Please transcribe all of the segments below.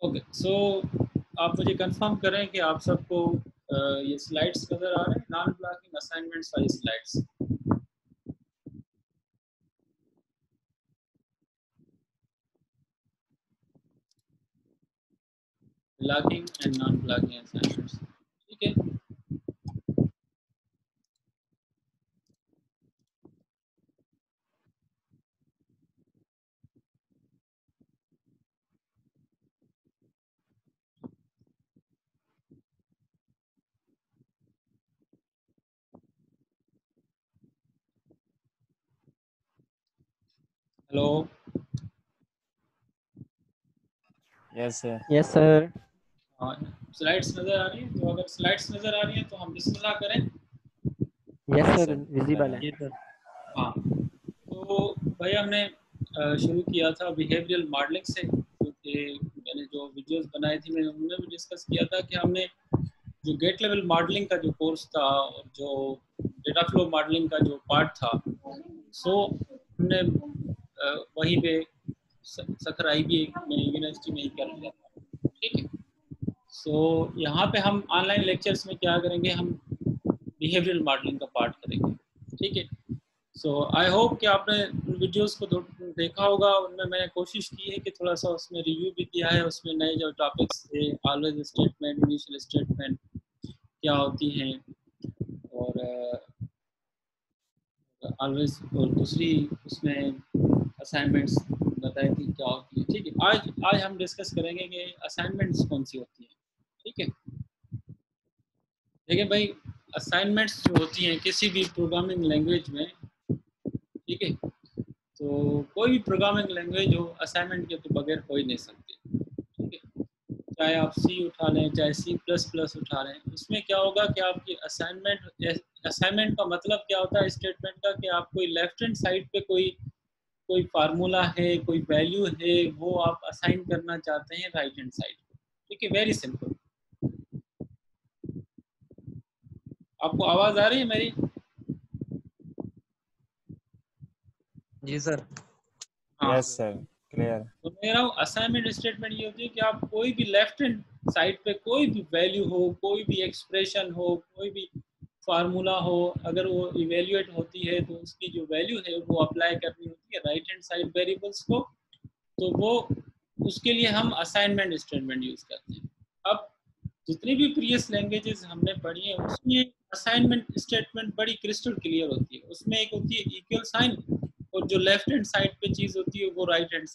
Okay, सो आप मुझे confirm करें कि आप सबको ये स्लाइड्स नज़र आ रहे हैं, नॉन ब्लॉकिंग असाइनमेंट्स वाली slides. Blocking and non blocking assignments, ठीक है। Hello, yes sir. Yes sir. हाँ, स्लाइड्स नज़र आ रही है? तो अगर स्लाइड्स नज़र आ रही है तो हम बिस्मिल्लाह करें। Yes yes sir, sir. Visible है। ये सर। हाँ, तो भाई हमने शुरू किया था बिहेवियरल मॉडलिंग से, क्योंकि मैंने जो वीडियोस बनाई थी मैंने उनमें भी डिस्कस किया था कि हमने जो गेट लेवल मॉडलिंग का जो कोर्स था और जो डेटा फ्लो मॉडलिंग का जो पार्ट था, सो हमने वहीं पे सखर IB यूनिवर्सिटी में ही कर लिया था, ठीक है। सो यहाँ पे हम ऑनलाइन लेक्चर्स में क्या करेंगे, हम बिहेवियरल मॉडलिंग का पार्ट करेंगे, ठीक है। सो आई होप कि आपने उन वीडियोस को देखा होगा। उनमें मैंने कोशिश की है कि थोड़ा सा उसमें रिव्यू भी दिया है। उसमें नए जो टॉपिक्स थे, ऑलवेज स्टेटमेंट, इनिशियल स्टेटमेंट क्या होती हैं, और ऑलवेज, और दूसरी उसमें असाइनमेंट्स बताई थी क्या होती है, ठीक है। आज हम डिस्कस करेंगे कि असाइनमेंट्स कौन सी होती हैं, ठीक है। देखिए भाई, असाइनमेंट्स जो होती हैं किसी भी प्रोग्रामिंग लैंग्वेज में, ठीक है, तो कोई भी प्रोग्रामिंग लैंग्वेज हो, असाइनमेंट के तो बगैर हो ही नहीं सकती, ठीक है। चाहे आप C उठा लें, चाहे C++ उठा लें, उसमें क्या होगा कि आपकी असाइनमेंट का मतलब क्या होता है स्टेटमेंट का, कि आप कोई लेफ्ट हैंड साइड पे कोई कोई फार्मूला है, कोई वैल्यू है, वो आप असाइन करना चाहते हैं राइट हैंड साइड को, ठीक है। Very simple. आपको आवाज़ आ रही है मेरी? जी सर। हाँ, यस सर, क्लियर। तो मैं कह रहा हूँ असाइनमेंट स्टेटमेंट ये होती है कि आप कोई भी लेफ्ट हैंड साइड पे कोई भी वैल्यू हो, कोई भी एक्सप्रेशन हो, कोई भी फार्मूला हो, अगर वो इवेल्युएट होती है तो उसकी जो वैल्यू है वो अप्लाई करनी होती है राइट हैंड साइड वेरिएबल्स को, तो वो उसके लिए हम असाइनमेंट स्टेटमेंट यूज़ करते हैं। अब जितनी भी प्रीवियस लैंग्वेजेस हमने पढ़ी हैं उसमें असाइनमेंट स्टेटमेंट बड़ी क्रिस्टल क्लियर होती है। उसमें एक होती है इक्वल साइन, और जो लेफ्ट हैंड साइड पे चीज़ होती है वो राइट हैंड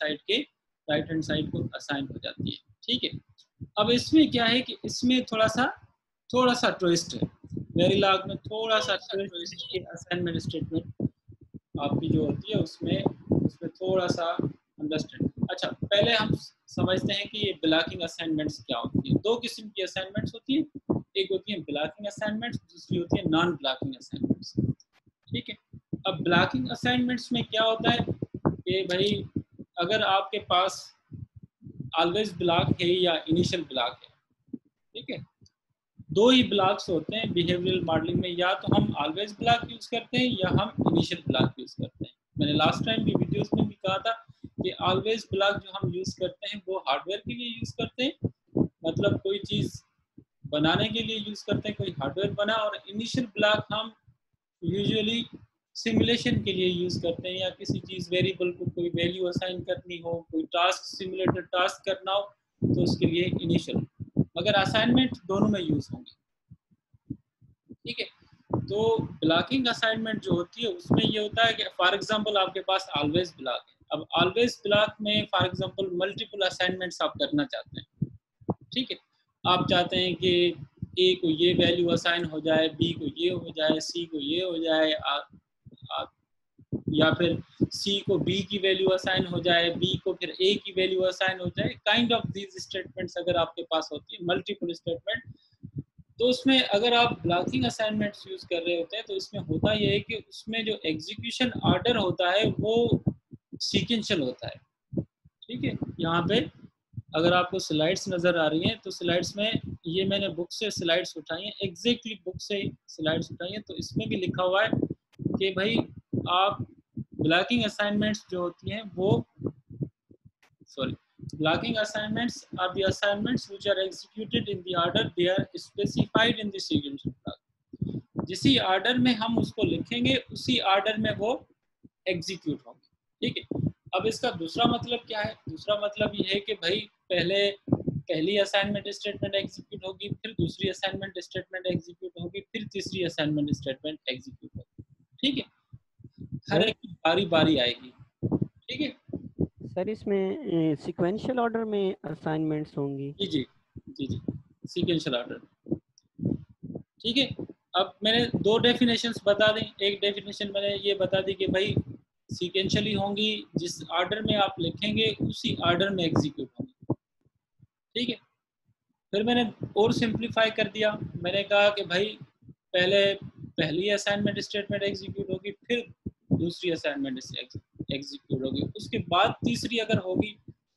साइड को असाइन हो जाती है, ठीक है। अब इसमें क्या है कि इसमें थोड़ा सा ट्विस्ट है, वेरिलॉग में थोड़ा सा ट्विस्ट है कि असाइनमेंट स्टेटमेंट आपकी जो होती है उसमें उसमें थोड़ा सा अंडरस्टैंड। अच्छा, पहले हम समझते हैं कि ये ब्लॉकिंग असाइनमेंट्स क्या होती है। दो किस्म की असाइनमेंट्स होती है, एक होती है ब्लॉकिंग असाइनमेंट्स, दूसरी होती है नॉन ब्लॉकिंग असाइनमेंट्स, ठीक है। अब ब्लॉकिंग असाइनमेंट्स में क्या होता है कि भाई, अगर आपके पास ऑलवेज ब्लॉक है या इनिशियल ब्लॉक है, ठीक है, दो ही ब्लॉक्स होते हैं बिहेवियरल मॉडलिंग में, या तो हम ऑलवेज ब्लॉक यूज़ करते हैं या हम इनिशियल ब्लॉक यूज़ करते हैं। मैंने लास्ट टाइम भी वीडियोस में भी कहा था कि ऑलवेज ब्लॉक जो हम यूज़ करते हैं वो हार्डवेयर के लिए यूज़ करते हैं, मतलब कोई चीज़ बनाने के लिए यूज़ करते हैं, कोई हार्डवेयर बना, और इनिशियल ब्लॉक हम यूजुअली सिमुलेशन के लिए यूज़ करते हैं, या किसी चीज़ वेरिएबल को कोई वैल्यू असाइन करनी हो, कोई टास्क सिमुलेटेड टास्क करना हो, तो उसके लिए इनिशियल, मगर असाइनमेंट दोनों में यूज़ होंगे, ठीक है। तो ब्लॉकिंग असाइनमेंट जो होती है उसमें ये होता है कि फॉर एग्जांपल आपके पास ऑलवेज ब्लॉक है। अब ऑलवेज ब्लॉक में फॉर एग्जांपल मल्टीपल असाइनमेंट्स आप करना चाहते हैं, ठीक है। आप चाहते हैं कि ए को ये वैल्यू असाइन हो जाए, बी को ये हो जाए, सी को ये हो जाए, आ, या फिर सी को बी की वैल्यू असाइन हो जाए, बी को फिर ए की वैल्यू असाइन हो जाए। काइंड ऑफ दीज स्टेटमेंट्स अगर आपके पास होती है, मल्टीपल स्टेटमेंट, तो उसमें अगर आप ब्लॉकिंग असाइनमेंट्स यूज़ कर रहे होते हैं तो इसमें होता यह है कि उसमें जो एग्जीक्यूशन ऑर्डर होता है वो सीक्वेंशियल होता है, ठीक है। यहाँ पे अगर आपको स्लाइड्स नज़र आ रही हैं तो स्लाइड्स में ये मैंने बुक से स्लाइड्स उठाई हैं, एग्जैक्टली बुक से स्लाइड्स उठाई हैं, तो इसमें भी लिखा हुआ है कि भाई आप ब्लॉकिंग असाइनमेंट्स जो होती हैं वो, sorry, Blocking assignments are the assignments which are executed in the order they are specified in the sequential block. जिसी ऑर्डर में हम उसको लिखेंगे उसी ऑर्डर में वो एग्जीक्यूट होंगे, ठीक है। अब इसका दूसरा मतलब क्या है? दूसरा मतलब ये है कि भाई पहली असाइनमेंट स्टेटमेंट एग्जीक्यूट होगी, फिर दूसरी असाइनमेंट स्टेटमेंट एग्जीक्यूट होगी, फिर तीसरी असाइनमेंट स्टेटमेंट एग्जीक्यूट होगी, ठीक है। हर एक की बारी बारी आएगी, ठीक है सर। इसमें सीक्वेंशियल ऑर्डर में असाइनमेंट्स होंगी? जी जी जी जी, सीक्वेंशियल ऑर्डर, ठीक है। अब मैंने दो डेफिनेशंस बता दी। एक डेफिनेशन मैंने ये बता दी कि भाई सीक्वेंशियली होंगी, जिस ऑर्डर में आप लिखेंगे उसी ऑर्डर में एग्जीक्यूट होंगी, ठीक है। फिर मैंने और सिंप्लीफाई कर दिया, मैंने कहा कि भाई पहली असाइनमेंट स्टेटमेंट एग्जीक्यूट होगी, फिर दूसरी असाइनमेंट एग्जीक्यूट होगी, उसके बाद तीसरी अगर होगी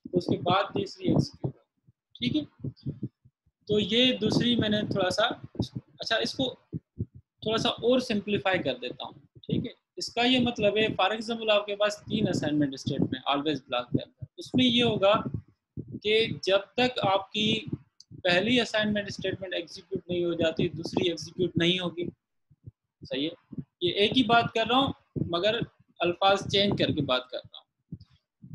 तो उसके बाद तीसरी एग्जीक्यूट होगी, ठीक है। तो ये दूसरी मैंने थोड़ा सा, अच्छा इसको थोड़ा सा और सिंप्लीफाई कर देता हूँ, ठीक है। इसका ये मतलब है, फॉर एग्जाम्पल आपके पास 3 असाइनमेंट स्टेटमेंट ऑलवेज ब्लॉक के अंदर, उसमें ये होगा कि जब तक आपकी पहली असाइनमेंट स्टेटमेंट एग्जीक्यूट नहीं हो जाती दूसरी एग्जीक्यूट नहीं होगी, सही है। ये एक ही बात कर रहा हूँ मगर अल्फाज चेंज करके बात कर रहा हूँ।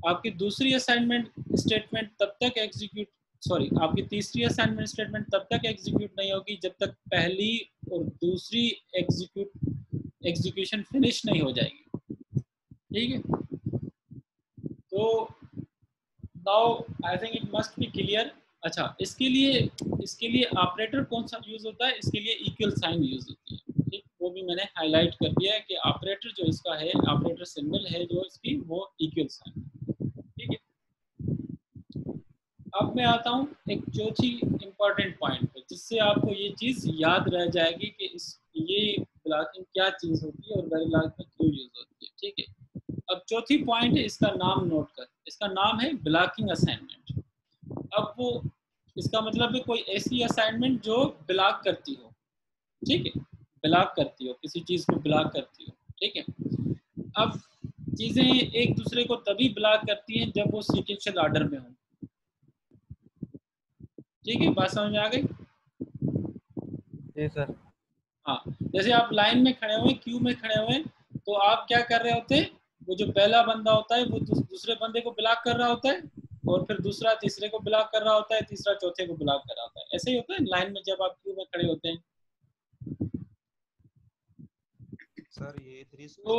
आपकी दूसरी असाइनमेंट स्टेटमेंट तब तक एग्जीक्यूट, सॉरी आपकी तीसरी असाइनमेंट स्टेटमेंट तब तक एग्जीक्यूट नहीं होगी जब तक पहली और दूसरी एग्जीक्यूशन फिनिश नहीं हो जाएगी, ठीक है। तो now I think it must be clear. अच्छा, इसके लिए ऑपरेटर कौन सा यूज होता है? इसके लिए इक्वल साइन यूज होती है, ठीक। वो भी मैंने हाईलाइट कर दिया है कि ऑपरेटर जो इसका है, ऑपरेटर सिंबल है जो इसकी, वो इक्वल साइन, ठीक है। अब मैं आता हूँ एक चौथी इम्पॉर्टेंट पॉइंट पे, जिससे आपको ये चीज़ याद रह जाएगी कि ये ब्लॉकिंग क्या चीज़ होती है और वेरिलॉग में क्यों यूज होती है, ठीक है। अब चौथी पॉइंट है, इसका नाम नोट कर, इसका नाम है ब्लॉकिंग असाइनमेंट। अब वो, इसका मतलब है कोई ऐसी असाइनमेंट जो ब्लॉक करती हो, ठीक है, ब्लॉक करती हो, किसी चीज़ को ब्लॉक करती हो, ठीक है। अब चीज़ें एक दूसरे को तभी ब्लॉक करती हैं जब वो सीक्वेंशियल ऑर्डर में हो, ठीक है। बात समझ में आ गई? जी सर। हाँ, जैसे आप लाइन में खड़े हुए, क्यू में खड़े हुए, तो आप क्या कर रहे होते हैं? वो जो पहला बंदा होता है वो दूसरे बंदे को ब्लॉक कर रहा होता है, और फिर दूसरा तीसरे को ब्लॉक कर रहा होता है, तीसरा चौथे को ब्लॉक कर रहा होता है। ऐसे ही होता है लाइन में जब आप क्यू में खड़े होते हैं। सर ये तो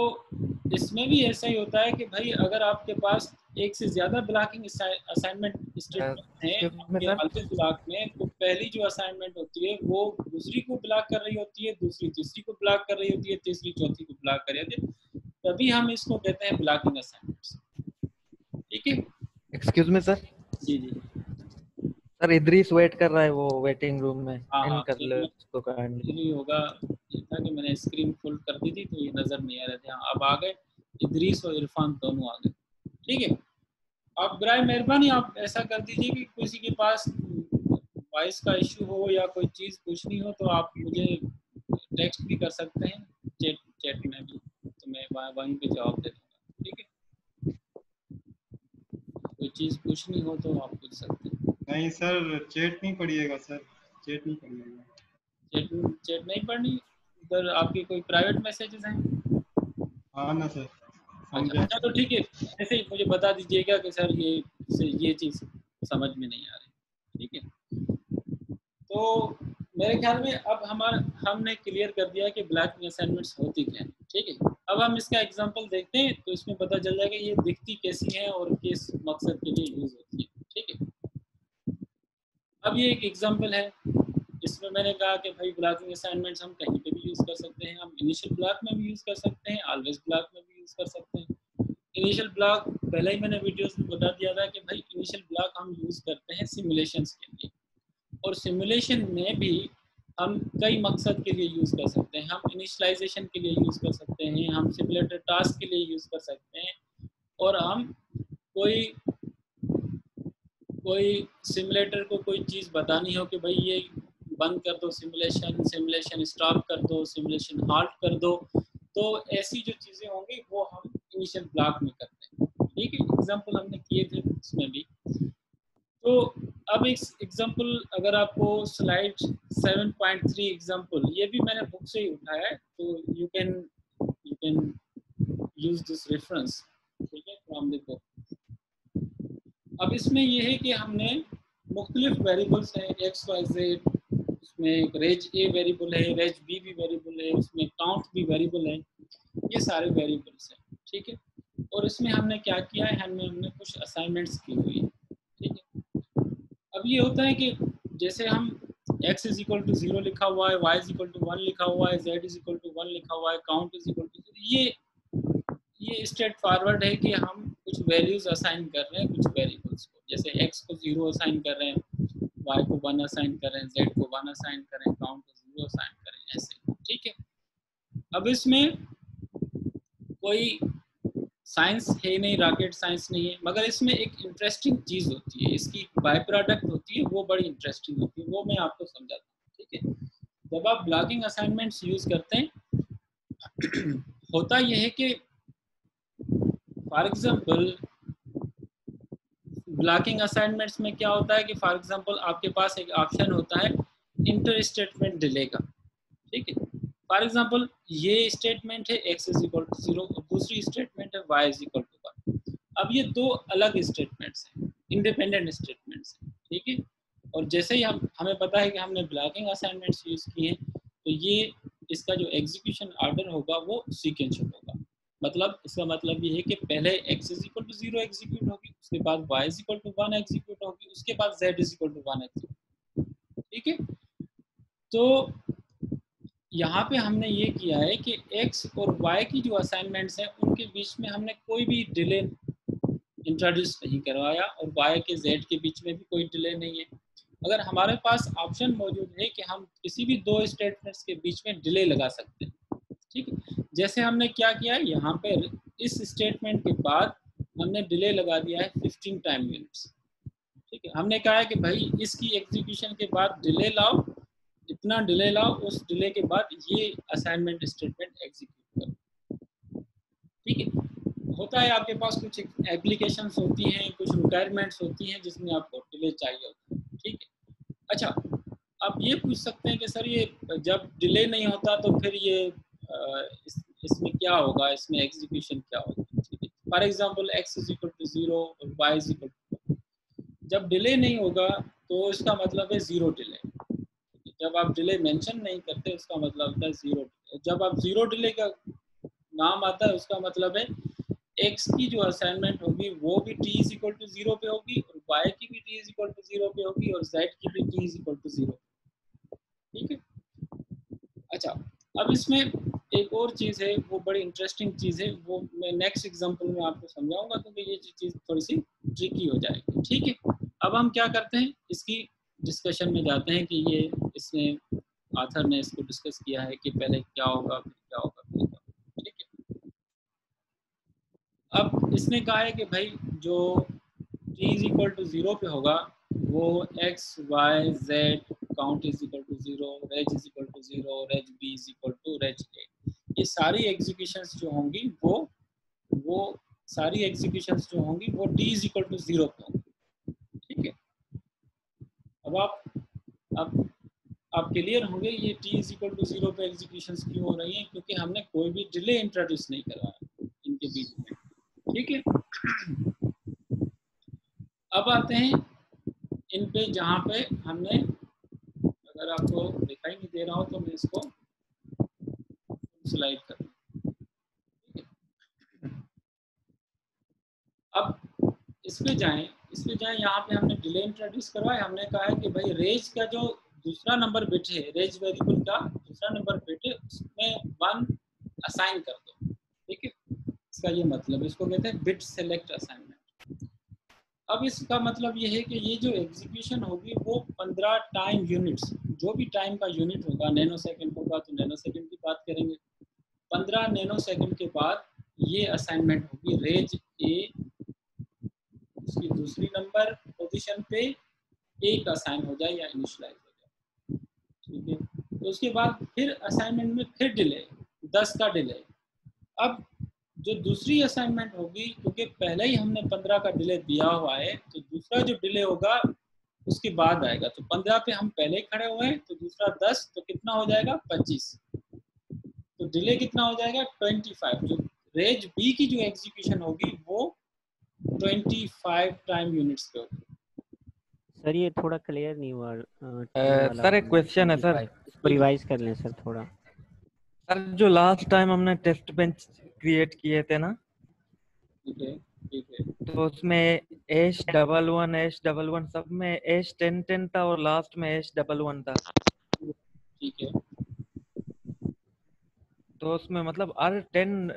इसमें भी ऐसा ही होता है कि भाई अगर आपके पास एक से ज्यादा ब्लॉकिंग असाइनमेंट स्टेटमेंट है आपके ऑलवेज ब्लॉक में, तो पहली जो असाइनमेंट होती है वो दूसरी को ब्लॉक कर रही होती है, दूसरी तीसरी को ब्लॉक कर रही होती है, तीसरी चौथी को ब्लॉक कर रही होती है, तभी हम इसको कहते हैं ब्लॉकिंग असाइनमेंट्स, ठीक है। Excuse me sir. जी जी सर इदरीस वेट कर रहा है वो वेटिंग रूम में, हाँ इन कर लो उसको हाँ, काइंडली। नहीं होगा, ये था कि मैंने स्क्रीन फुल कर दी थी तो ये नज़र नहीं आ रहे थे। हाँ, अब आ गए, इदरीस और इरफान दोनों आ गए, ठीक है। आप बराए मेहरबानी आप ऐसा कर दीजिए कि किसी के पास वॉइस का इशू हो या कोई चीज़ पूछनी हो तो आप मुझे टेक्स्ट भी कर सकते हैं, चैट में भी, तो मैं वहीं पे जवाब दे दूँगा, ठीक है। कोई चीज़ पूछनी हो तो आप पूछ सकते हैं। नहीं सर, चैट नहीं पढ़िएगा सर, चैट नहीं पढ़िएगा। चैट नहीं पढ़नी, उधर आपके कोई प्राइवेट मैसेजेस हैं? हाँ ना सर, अच्छा अच्छा, तो ठीक है, ऐसे ही मुझे बता दीजिएगा कि सर ये चीज़ समझ में नहीं आ रही, ठीक है। तो मेरे ख्याल में अब हमने क्लियर कर दिया कि ब्लॉकिंग असाइनमेंट्स होती क्या है, ठीक है। अब हम इसका एग्जांपल देखते हैं तो इसमें पता चल जाएगा ये दिखती कैसी है और किस मकसद के लिए यूज होती है, ठीक है। अब ये एक एग्जांपल है, इसमें मैंने कहा कि भाई ब्लॉकिंग असाइनमेंट्स हम कहीं पे भी यूज़ कर सकते हैं, हम इनिशियल ब्लॉक में भी यूज़ कर सकते हैं, ऑलवेज ब्लॉक में भी यूज़ कर सकते हैं। इनिशियल ब्लॉक पहले ही मैंने वीडियोस में बता दिया था कि भाई इनिशियल ब्लॉक हम यूज़ करते हैं सिमुलेशंस के लिए, और सिमुलेशन में भी हम कई मकसद के लिए यूज़ कर सकते हैं। हम इनिशलाइजेशन के लिए यूज़ कर सकते हैं, हम सिमुलेटेड टास्क के लिए यूज़ कर सकते हैं, और हम कोई सिमुलेटर को कोई चीज़ बतानी हो कि भाई ये बंद कर दो सिमुलेशन स्टॉप कर दो, सिमुलेशन हाल्ट कर दो, तो ऐसी जो चीज़ें होंगी वो हम इनिशियल ब्लॉक में करते हैं, ठीक है। एग्जांपल हमने किए थे इसमें भी। तो अब एक एग्जांपल, अगर आपको स्लाइड 7.3 एग्जांपल, ये भी मैंने बुक से ही उठाया है, तो you can use this reference, ठीक है, फ्रॉम द बुक। अब इसमें ये है कि हमने मुख्तलिफ वेरिएबल्स हैं, एक्स वाई जेड, उसमें एक रेज ए वेरिएबल है, रेज बी भी वेरिएबल है, उसमें काउंट भी वेरिएबल है, ये सारे वेरिएबल्स हैं, ठीक है। और इसमें हमने क्या किया है, हमने कुछ असाइनमेंट्स की हुई है, ठीक है। अब ये होता है कि जैसे हम x इज इक्वल टू 0 लिखा हुआ है, y इज इक्वल टू 1 लिखा हुआ है, z इज इक्वल टू 1 लिखा हुआ है, काउंट इज इक्वल टू 0, ये स्ट्रेट फॉरवर्ड है कि हम कुछ वैल्यूज असाइन कर रहे हैं कुछ वेरिएबल्स को, जैसे x को 0 असाइन कर रहे हैं, y को 1 असाइन कर रहे हैं, z को 1 असाइन कर रहे हैं, काउंट को 0 असाइन कर रहे हैं, ऐसे, ठीक है। अब इसमें कोई साइंस है नहीं, रॉकेट साइंस नहीं है, मगर इसमें एक इंटरेस्टिंग चीज़ होती है, इसकी बाय प्रोडक्ट होती है, वो बड़ी इंटरेस्टिंग होती है, वो मैं आपको समझाता हूँ, ठीक है। जब आप ब्लॉकिंग असाइनमेंट्स यूज़ करते हैं, होता यह है कि फॉर एग्जांपल ब्लॉकिंग असाइनमेंट्स में क्या होता है कि फॉर एग्जांपल आपके पास एक ऑप्शन होता है इंटर स्टेटमेंट डिले का, ठीक है। फॉर एग्जांपल ये स्टेटमेंट है x इज इक्वल टू 0 और दूसरी स्टेटमेंट है y इज इक्वल टू 1। अब ये दो अलग स्टेटमेंट्स हैं, इंडिपेंडेंट स्टेटमेंट्स हैं, ठीक है। और जैसे ही हमें पता है कि हमने ब्लॉकिंग असाइनमेंट्स यूज़ किए हैं, तो ये इसका जो एग्जीक्यूशन ऑर्डर होगा वो सीक्वेंशियल होगा। मतलब इसका मतलब ये है कि पहले x is equal to 0 execute होगी, उसके बाद y is equal to 1 execute होगी, उसके बाद z is equal to 1 execute, ठीक है। तो यहाँ पे हमने ये किया है कि x और y की जो असाइनमेंट्स हैं उनके बीच में हमने कोई भी डिले इंट्रोड्यूस नहीं करवाया और y के z के बीच में भी कोई डिले नहीं है। अगर हमारे पास ऑप्शन मौजूद है कि हम किसी भी दो स्टेटमेंट्स के बीच में डिले लगा सकते हैं, ठीक है। जैसे हमने क्या किया है, यहाँ पे इस स्टेटमेंट के बाद हमने डिले लगा दिया है 15 टाइम यूनिट्स, ठीक है। हमने कहा है कि भाई इसकी एग्जीक्यूशन के बाद डिले लाओ, इतना डिले लाओ, उस डिले के बाद ये असाइनमेंट स्टेटमेंट एग्जीक्यूट करो, ठीक है। होता है आपके पास कुछ एप्लीकेशंस होती हैं, कुछ रिक्वायरमेंट्स होती हैं जिसमें आपको डिले चाहिए होता है, ठीक है। अच्छा, आप ये पूछ सकते हैं कि सर ये जब डिले नहीं होता तो फिर ये इसमें क्या होगा, इसमें एग्जीक्यूशन क्या होगा, ठीक है। For example x is equal to 0 और y इज इक्वल टू 1, जब डिले नहीं होगा तो इसका मतलब है जीरो डिले। जब आप डिले मेंशन नहीं करते उसका मतलब होता है जीरो डिले। जब आप जीरो डिले का नाम आता है उसका मतलब है x की जो असाइनमेंट होगी वो भी t इज इक्वल टू 0 पे होगी और y की भी t इज इक्वल टू 0 पे होगी और z की भी t इज इक्वल टू 0, ठीक है। अच्छा, अब इसमें एक और चीज़ है, वो बड़ी इंटरेस्टिंग चीज़ है, वो मैं नेक्स्ट एग्जांपल में आपको समझाऊंगा क्योंकि ये चीज़ थोड़ी सी ट्रिकी हो जाएगी, ठीक है। अब हम क्या करते हैं, इसकी डिस्कशन में जाते हैं कि ये इसमें ऑथर ने इसको डिस्कस किया है कि पहले क्या होगा फिर क्या होगा फिर क्या होगा, ठीक है। अब इसने कहा है कि भाई जो t इज इक्वल टू 0 पे होगा वो x y z count is equal to 0, reg is equal to 0, reg b is equal to reg a, ये सारी एग्जीक्यूशंस जो होंगी वो सारी एग्जीक्यूशंस जो होंगी वो t इज इक्वल टू 0 पे होंगी, ठीक है। अब आप क्लियर होंगे ये t इज इक्वल टू 0 पे एग्जीक्यूशंस क्यों हो रही हैं, क्योंकि हमने कोई भी डिले इंट्रोड्यूस नहीं करवाया इनके बीच में, ठीक है। अब आते हैं इन पे जहाँ पे हमने, अगर आपको दिखाई नहीं दे रहा हो तो मैं इसको स्लाइड कर दूं, ठीक है। अब इस पे जाएं, यहाँ पे हमने डिले इंट्रोड्यूस करवाया, हमने कहा है कि भाई रेज का जो दूसरा नंबर बिट है, रेज वेरिएबल का दूसरा नंबर बिट है उसमें 1 असाइन कर दो, ठीक है। इसका ये मतलब, इसको कहते हैं बिट सेलेक्ट असाइनमेंट। अब इसका मतलब ये है कि ये जो एग्जीक्यूशन होगी वो 15 टाइम यूनिट्स, जो भी टाइम का यूनिट होगा, नैनो सेकंड होगा तो नैनो सेकंड की बात करेंगे, 15 नैनो सेकंड के बाद ये असाइनमेंट होगी रेज ए, उसकी दूसरी नंबर पोजीशन पे एक असाइन हो जाए या इनिशियलाइज हो जाए, ठीक है। तो उसके बाद फिर असाइनमेंट में फिर डिले 10 का डिले। अब जो दूसरी असाइनमेंट होगी, क्योंकि पहले ही हमने 15 का डिले दिया हुआ है, तो दूसरा जो डिले होगा उसके बाद आएगा। तो 15 पे हम पहले ही खड़े हुए हैं, तो दूसरा 10, तो कितना हो जाएगा 25। तो डिले कितना हो जाएगा 25। जो रेंज बी की जो एग्जीक्यूशन होगी वो 25 टाइम यूनिट्स पे होगी। सर ये थोड़ा क्लियर नहीं हुआ वाला सर एक क्वेश्चन है सर। इसको रिवाइज कर लें सर थोड़ा। सर जो लास्ट टाइम हमने टेस्ट बेंच क्रिएट किए थे ना, ठीक है, ठीक है। तो उसमें H11 सब में H10 था और लास्ट में H11 था। ठीक है, तो उसमें मतलब हर 10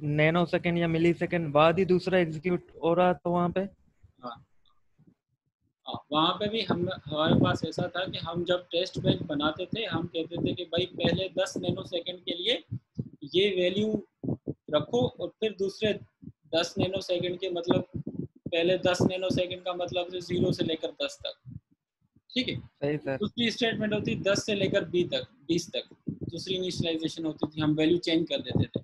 नैनो सेकेंड या मिली सेकेंड बाद ही दूसरा एग्जीक्यूट हो रहा था वहाँ पे। हाँ हाँ, वहाँ पे भी हम हमारे पास ऐसा था कि हम जब टेस्ट बेंच बनाते थे, हम कहते थे कि भाई पहले 10 नैनो सेकेंड के लिए ये वैल्यू रखो, और फिर दूसरे 10 नैनो सेकेंड के मतलब पहले 10 नैनो सेकेंड का मतलब 0 से लेकर 10 तक, ठीक है। सही सर। दूसरी स्टेटमेंट होती 10 से लेकर 20 तक, दूसरी इनिशियलाइजेशन होती थी, हम वैल्यू चेंज कर देते थे।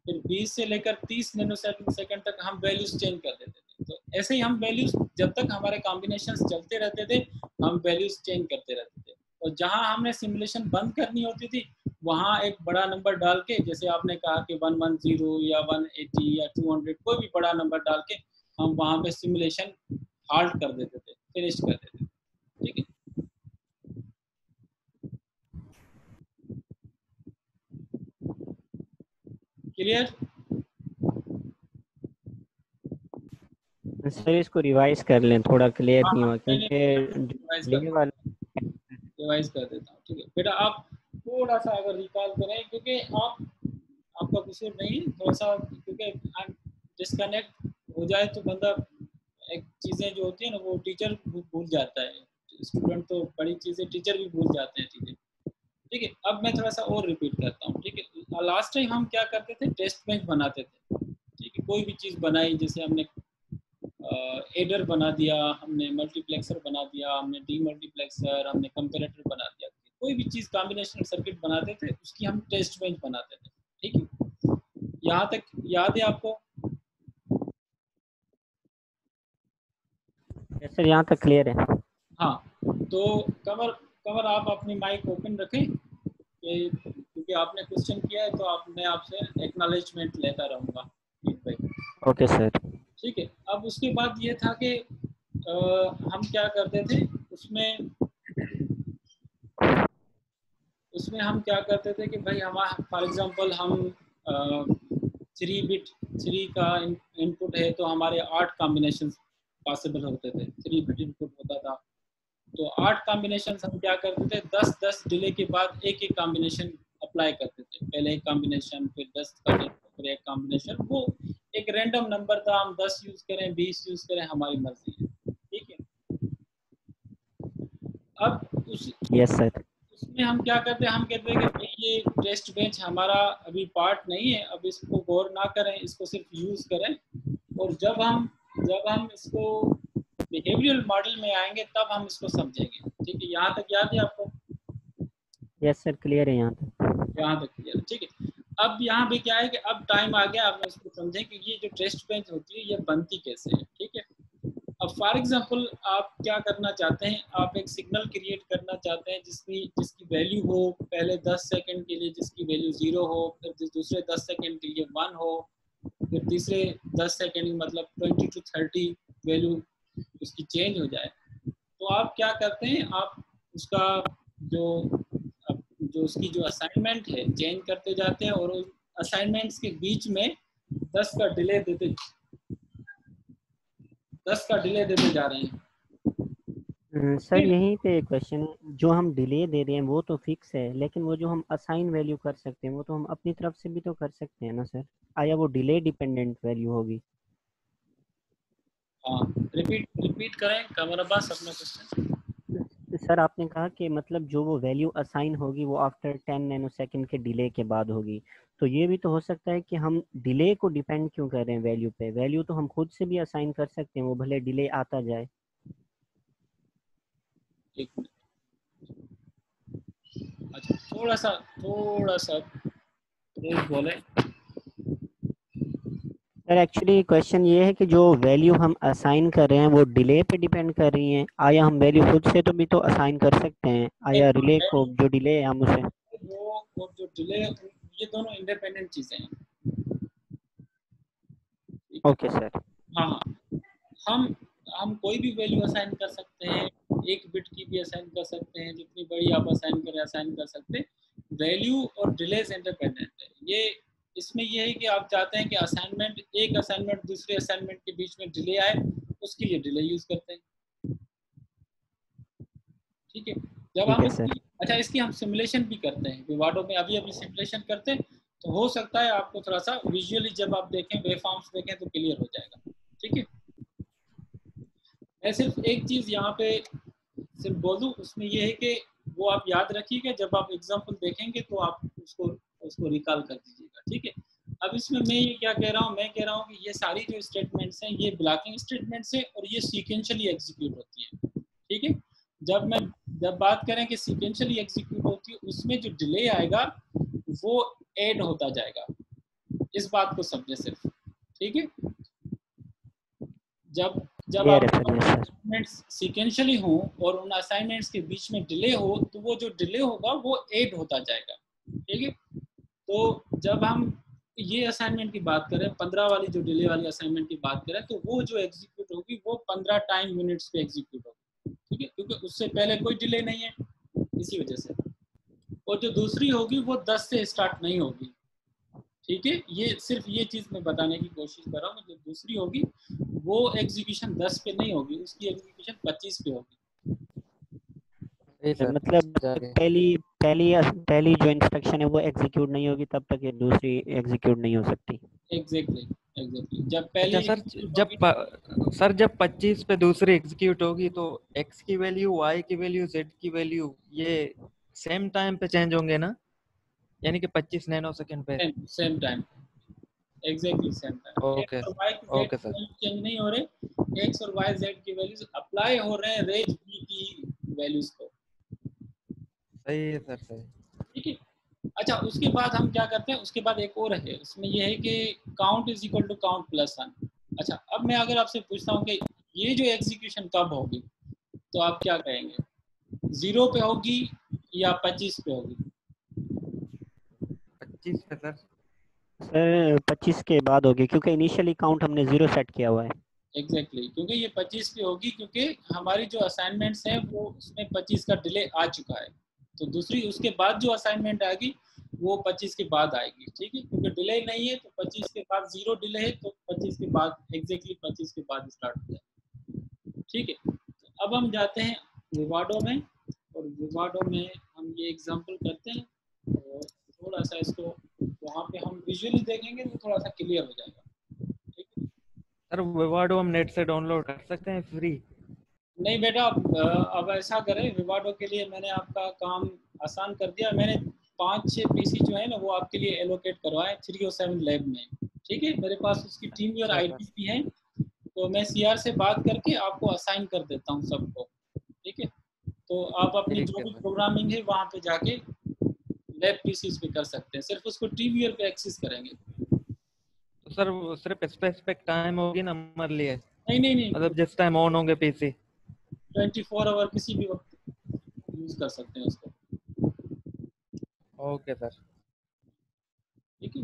फिर 20 से लेकर 30 नैनो सेकंड तक हम वैल्यूज चेंज कर देते थे। तो ऐसे ही हम वैल्यूज, जब तक हमारे कॉम्बिनेशंस चलते रहते थे, हम वैल्यूज चेंज करते रहते थे। और जहां हमने सिमुलेशन बंद करनी होती थी, वहां एक बड़ा नंबर डाल के, जैसे आपने कहा कि 110 या 180 या 200, कोई भी बड़ा नंबर डाल के हम वहां पे सिमुलेशन हाल्ट कर देते थे, फिनिश कर देते थे, ठीक है। क्लियर? सर इसको रिवाइज कर लें, थोड़ा क्लियर हाँ नहीं हाँ, हुआ पहले क्योंकि रिवाइज डिले वाला। कर देता हूँ, ठीक है बेटा। आप थोड़ा सा अगर रिकॉल करें, क्योंकि आपका कसूर नहीं, थोड़ा सा, क्योंकि डिस्कनेक्ट हो जाए तो बंदा एक चीज़ें जो होती है ना, वो टीचर भूल जाता है। स्टूडेंट तो बड़ी चीज़ें, टीचर भी भूल जाते हैं चीज़ें, ठीक है। अब मैं थोड़ा सा और रिपीट करता हूँ, ठीक है। लास्ट टाइम हम क्या करते थे, टेस्ट बेंच बनाते थे, ठीक है। कोई भी चीज़ बनाई, जैसे हमने एडर बना दिया, हमने मल्टीप्लेक्सर बना दिया, हमने डी मल्टीप्लेक्सर, हमने कंपेरेटर बना दिया, कोई भी चीज़ कॉम्बिनेशनल सर्किट बनाते थे, उसकी हम टेस्ट बेंच बनाते थे, ठीक है। यहाँ तक याद है आपको? सर यहाँ तक क्लियर है। हाँ, तो कमर कमर आप अपनी माइक ओपन रखें, क्योंकि आपने क्वेश्चन किया है, तो मैं आपसे एक्नॉलेजमेंट लेता रहूँगा, ओके सर। ठीक है। अब उसके बाद ये था कि हम क्या करते थे उसमें उसमें हम क्या करते थे कि भाई हमारा, फॉर एग्जांपल, हम 3 का इनपुट है, तो हमारे 8 कॉम्बिनेशन पॉसिबल होते थे। 3 बिट इनपुट होता था, तो 8 कॉम्बिनेशन हम क्या करते थे, 10 डिले के बाद एक एक कॉम्बिनेशन अप्लाई करते थे। पहले एक कॉम्बिनेशन, फिर 10 का डिले, फिर एक कॉम्बिनेशन। वो एक रैंडम नंबर था, हम 10 यूज करें, 20 यूज करें, हमारी मर्जी है, ठीक है। अब यस सर। उसमें हम क्या करते हैं, हम कहते हैं कि भाई ये टेस्ट बेंच हमारा अभी पार्ट नहीं है, अब इसको गौर ना करें, इसको सिर्फ यूज करें। और जब हम इसको बिहेवियरल मॉडल में आएंगे, तब हम इसको समझेंगे, ठीक है। यहाँ तक याद है आपको? यस सर क्लियर है यहाँ तक। यहाँ तक क्लियर, ठीक है। अब यहाँ भी क्या है कि अब टाइम आ गया, अब हम इसको समझें कि ये जो टेस्ट बेंच होती है, ये बनती कैसे है, ठीक है। अब फॉर एग्जांपल, आप क्या करना चाहते हैं, आप एक सिग्नल क्रिएट करना चाहते हैं जिसकी वैल्यू हो पहले 10 सेकंड के लिए, जिसकी वैल्यू 0 हो, फिर दूसरे 10 सेकंड के लिए 1 हो, फिर तीसरे 10 सेकंड मतलब 20 to 30 वैल्यू उसकी चेंज हो जाए। तो आप क्या करते हैं, आप उसका जो जो उसकी जो असाइनमेंट है चेंज करते जाते हैं, और उस असाइनमेंट्स के बीच में 10 का डिले देते 10 का डिले देते जा रहे हैं। सर यहीं पे क्वेश्चन है, जो हम डिले दे रहे हैं वो तो फिक्स है, लेकिन वो जो हम असाइन वैल्यू कर सकते हैं वो तो हम अपनी तरफ से भी तो कर सकते हैं ना सर। आया वो डिले डिपेंडेंट वैल्यू होगी? हाँ, रिपीट करें कमर अब्बास अपना क्वेश्चन। सर आपने कहा कि मतलब जो वो वैल्यू असाइन होगी वो आफ्टर 10 नैनो सेकेंड के डिले के बाद होगी, तो ये भी तो हो सकता है कि हम डिले को डिपेंड क्यों कर रहे हैं वैल्यू पे? वैल्यू तो हम खुद से भी असाइन कर सकते हैं, वो भले डिले आता जाए। एक मिनट, अच्छा थोड़ा सा तेज बोले। सर एक्चुअली क्वेश्चन ये है कि जो वैल्यू हम असाइन कर रहे हैं वो डिले पे डिपेंड कर रही हैं, आया हम वैल्यू खुद से तो भी तो असाइन कर सकते हैं, आया रिले को जो डिले है हम उसे। वो जो डिले, ये दोनों इंडिपेंडेंट चीजें हैं, ठीक है। Okay sir. हाँ, हम हम कोई भी वैल्यू असाइन कर सकते हैं, एक बिट की भी असाइन कर सकते हैं, जितनी बड़ी आप असाइन कर सकते हैं। वैल्यू और डिले से इंडिपेंडेंट है ये। इसमें ये है कि आप चाहते हैं कि असाइनमेंट, एक असाइनमेंट दूसरे असाइनमेंट के बीच में डिले आए, उसके लिए डिले यूज करते हैं, ठीक है। जब ठीक हम है सर। इसकी, अच्छा, इसकी हम सिमुलेशन भी करते हैं विवाडो में, अभी अभी सिमुलेशन करते हैं, तो हो सकता है आपको थोड़ा सा विजुअली जब आप देखें, वेवफॉर्म्स देखें तो क्लियर हो जाएगा, ठीक है। मैं सिर्फ एक चीज यहाँ पे सिर्फ बोल दूं, उसमें ये है कि वो आप याद रखिएगा, जब आप एग्जाम्पल देखेंगे तो आप उसको उसको रिकॉल कर दीजिएगा, ठीक है। अब इसमें मैं ये क्या कह रहा हूँ, मैं कह रहा हूँ कि ये सारी जो स्टेटमेंट्स हैं ये ब्लॉकिंग स्टेटमेंट्स हैं और ये सीक्वेंशियली एग्जीक्यूट होती है, ठीक है। जब बात करें कि सीक्वेंशियली एग्जीक्यूट होती है, उसमें जो डिले आएगा वो ऐड होता जाएगा, इस बात को समझे सिर्फ, ठीक है। जब जब क्लियर है आपके sir, yes sir. Assignments sequentially हो और उन असाइनमेंट्स के बीच में डिले हो, तो वो जो डिले होगा वो ऐड होता जाएगा, ठीक है। तो जब हम ये असाइनमेंट की बात करें, 15 वाली जो डिले वाली असाइनमेंट की बात करें, तो वो जो एग्जीक्यूट होगी वो 15 टाइम यूनिट्स पे एग्जीक्यूट होगी, ठीक है, क्योंकि उससे पहले कोई डिले नहीं है, इसी वजह से। और जो दूसरी होगी वो 10 से स्टार्ट नहीं होगी, ठीक है। ये सिर्फ ये चीज मैं बताने की कोशिश कर रहा हूँ, जो दूसरी होगी वो एग्जीक्यूशन 10 पे नहीं होगी, उसकी एग्जीक्यूशन 25 पे होगी। सही सर, मतलब जाके पहली पहली पहली जो इंस्ट्रक्शन है वो एग्जीक्यूट नहीं होगी तब तक ये दूसरी एग्जीक्यूट नहीं हो सकती। एग्जैक्टली एग्जैक्टली, जब अच्छा पहली सर, execute जब होगी, सर जब 25 पे दूसरी एग्जीक्यूट होगी तो x की वैल्यू, y की वैल्यू, z की वैल्यू ये सेम टाइम पे चेंज होंगे ना, यानी कि 25 नैनो सेकंड पे। Same time, exactly same time. Okay x और वाई की जेड ओके की सर, वैल्यू चेंज नहीं हो रहे, एक्स और वाई जेड की वैल्यूज अप्लाई हो रहे हैं रेंज बी की वैल्यूज को, सही है सर, सही। ठीक है। अच्छा, उसके बाद हम क्या करते हैं, उसके बाद एक और है, उसमें ये है कि count is equal to count plus 1। अच्छा, अब मैं अगर आपसे पूछता हूँ कि ये जो एग्जीक्यूशन कब होगी, तो आप क्या कहेंगे, 0 पे होगी या 25 पे होगी? 25 पे सर। सर 25 के बाद होगी क्योंकि इनिशियली काउंट हमने 0 सेट किया हुआ है। एग्जैक्टली क्योंकि ये 25 पे होगी, क्योंकि हमारी जो असाइनमेंट्स हैं वो उसमें 25 का डिले आ चुका है, तो दूसरी उसके बाद जो असाइनमेंट आएगी वो 25 के बाद आएगी, ठीक है, क्योंकि डिले नहीं है तो 25 के बाद 0 डिले है, तो 25 के बाद एग्जैक्टली 25 के बाद स्टार्ट हो जाए, ठीक है। तो अब हम जाते हैं विवाडो में, और विवाडो में हम ये एग्जाम्पल करते हैं, और थोड़ा सा इसको वहाँ पे हम विजुअली देखेंगे तो थोड़ा सा क्लियर हो जाएगा, ठीक है। सर विवाडो हम नेट से डाउनलोड कर सकते हैं फ्री? नहीं बेटा, अब ऐसा करें, विवाडो के लिए मैंने आपका काम आसान कर दिया, मैंने 5-6 पीसी जो है ना वो आपके लिए एलोकेट करवाए 307 लैब में, ठीक है। मेरे पास उसकी टीम और अच्छा सर, आईडी भी हैं, तो मैं सीआर से बात करके आपको असाइन कर देता हूँ सबको, ठीक है। तो आप अपनी ठीक जो है भी सर। प्रोग्रामिंग है वहाँ पे जाके लैब पीसीज पे कर सकते हैं, सिर्फ उसको टीम पे एक्सेस करेंगे। तो सर वो सिर्फ स्पेसिफिक टाइम होगी ना हमारे लिए, नहीं नहीं नहीं, मतलब जिस टाइम ऑन होंगे पीसी? 24 आवर किसी भी वक्त यूज़ कर सकते हैं उसको, ओके सर। ठीक है।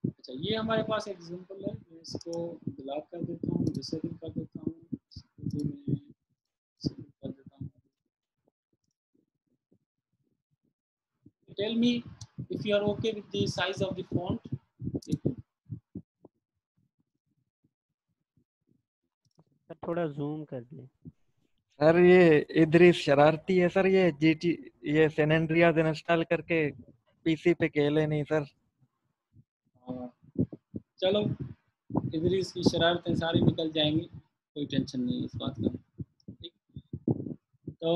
अच्छा, ये हमारे पास एग्जांपल है, मैं इसको ब्लॉक कर देता हूँ, डिसेबल कर देता हूँ, इसको भी मैं डिसेबल कर देता हूँ। Tell me if you are okay with the size of the font, ठीक है। सर थोड़ा जूम कर दें। सर ये इदरीस शरारती है सर, ये जीटी, ये सैन एंड्रियास इंस्टॉल करके पीसी पे खेले नहीं सर। हाँ, चलो, इधर ही इसकी शरारतें सारी निकल जाएंगी, कोई टेंशन नहीं है इस बात का, ठीक। तो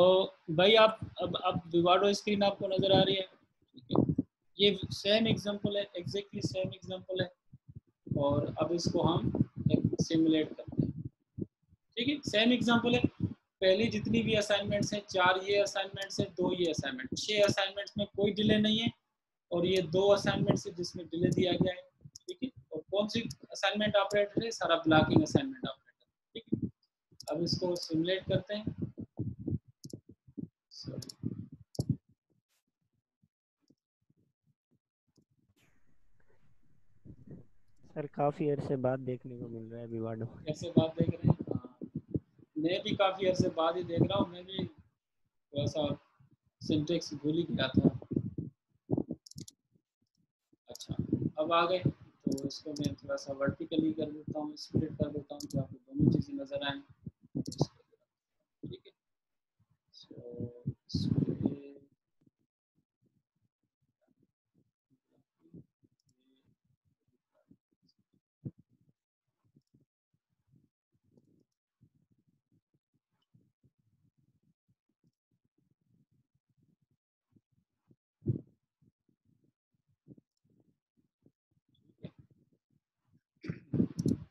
भाई आप अब विवाडो स्क्रीन आपको नज़र आ रही है, ठीक है। ये सेम एग्जांपल है, एग्जैक्टली सेम एग्जांपल है, और अब इसको हम एक सिमुलेट करते हैं, ठीक है। सेम एग्जांपल है, पहली जितनी भी असाइनमेंट्स हैं, 4 ये असाइनमेंट्स हैं, 2 ये असाइनमेंट, 6 असाइनमेंट्स में कोई डिले नहीं है, और ये 2 असाइनमेंट्स है जिसमें डिले दिया गया है, ठीक है। और कौन सी असाइनमेंट ऑपरेटर है, सारा ब्लॉकिंग असाइनमेंट ऑपरेटर। ठीक है, अब इसको सिमुलेट करते हैं। सर काफ़ी अरसे बाद देखने को मिल रहा है विवाडो। कैसे बात देख रहे हैं? हाँ, मैं भी काफ़ी अरसे बाद ही देख रहा हूँ। मैं भी थोड़ा सा सिंटेक्स भूल ही गया था। अच्छा, अब आ गए तो इसको मैं थोड़ा सा वर्टिकली कर देता हूँ, स्प्लिट कर देता हूँ, कि आपको दोनों चीज़ें नज़र आएँ। ठीक है,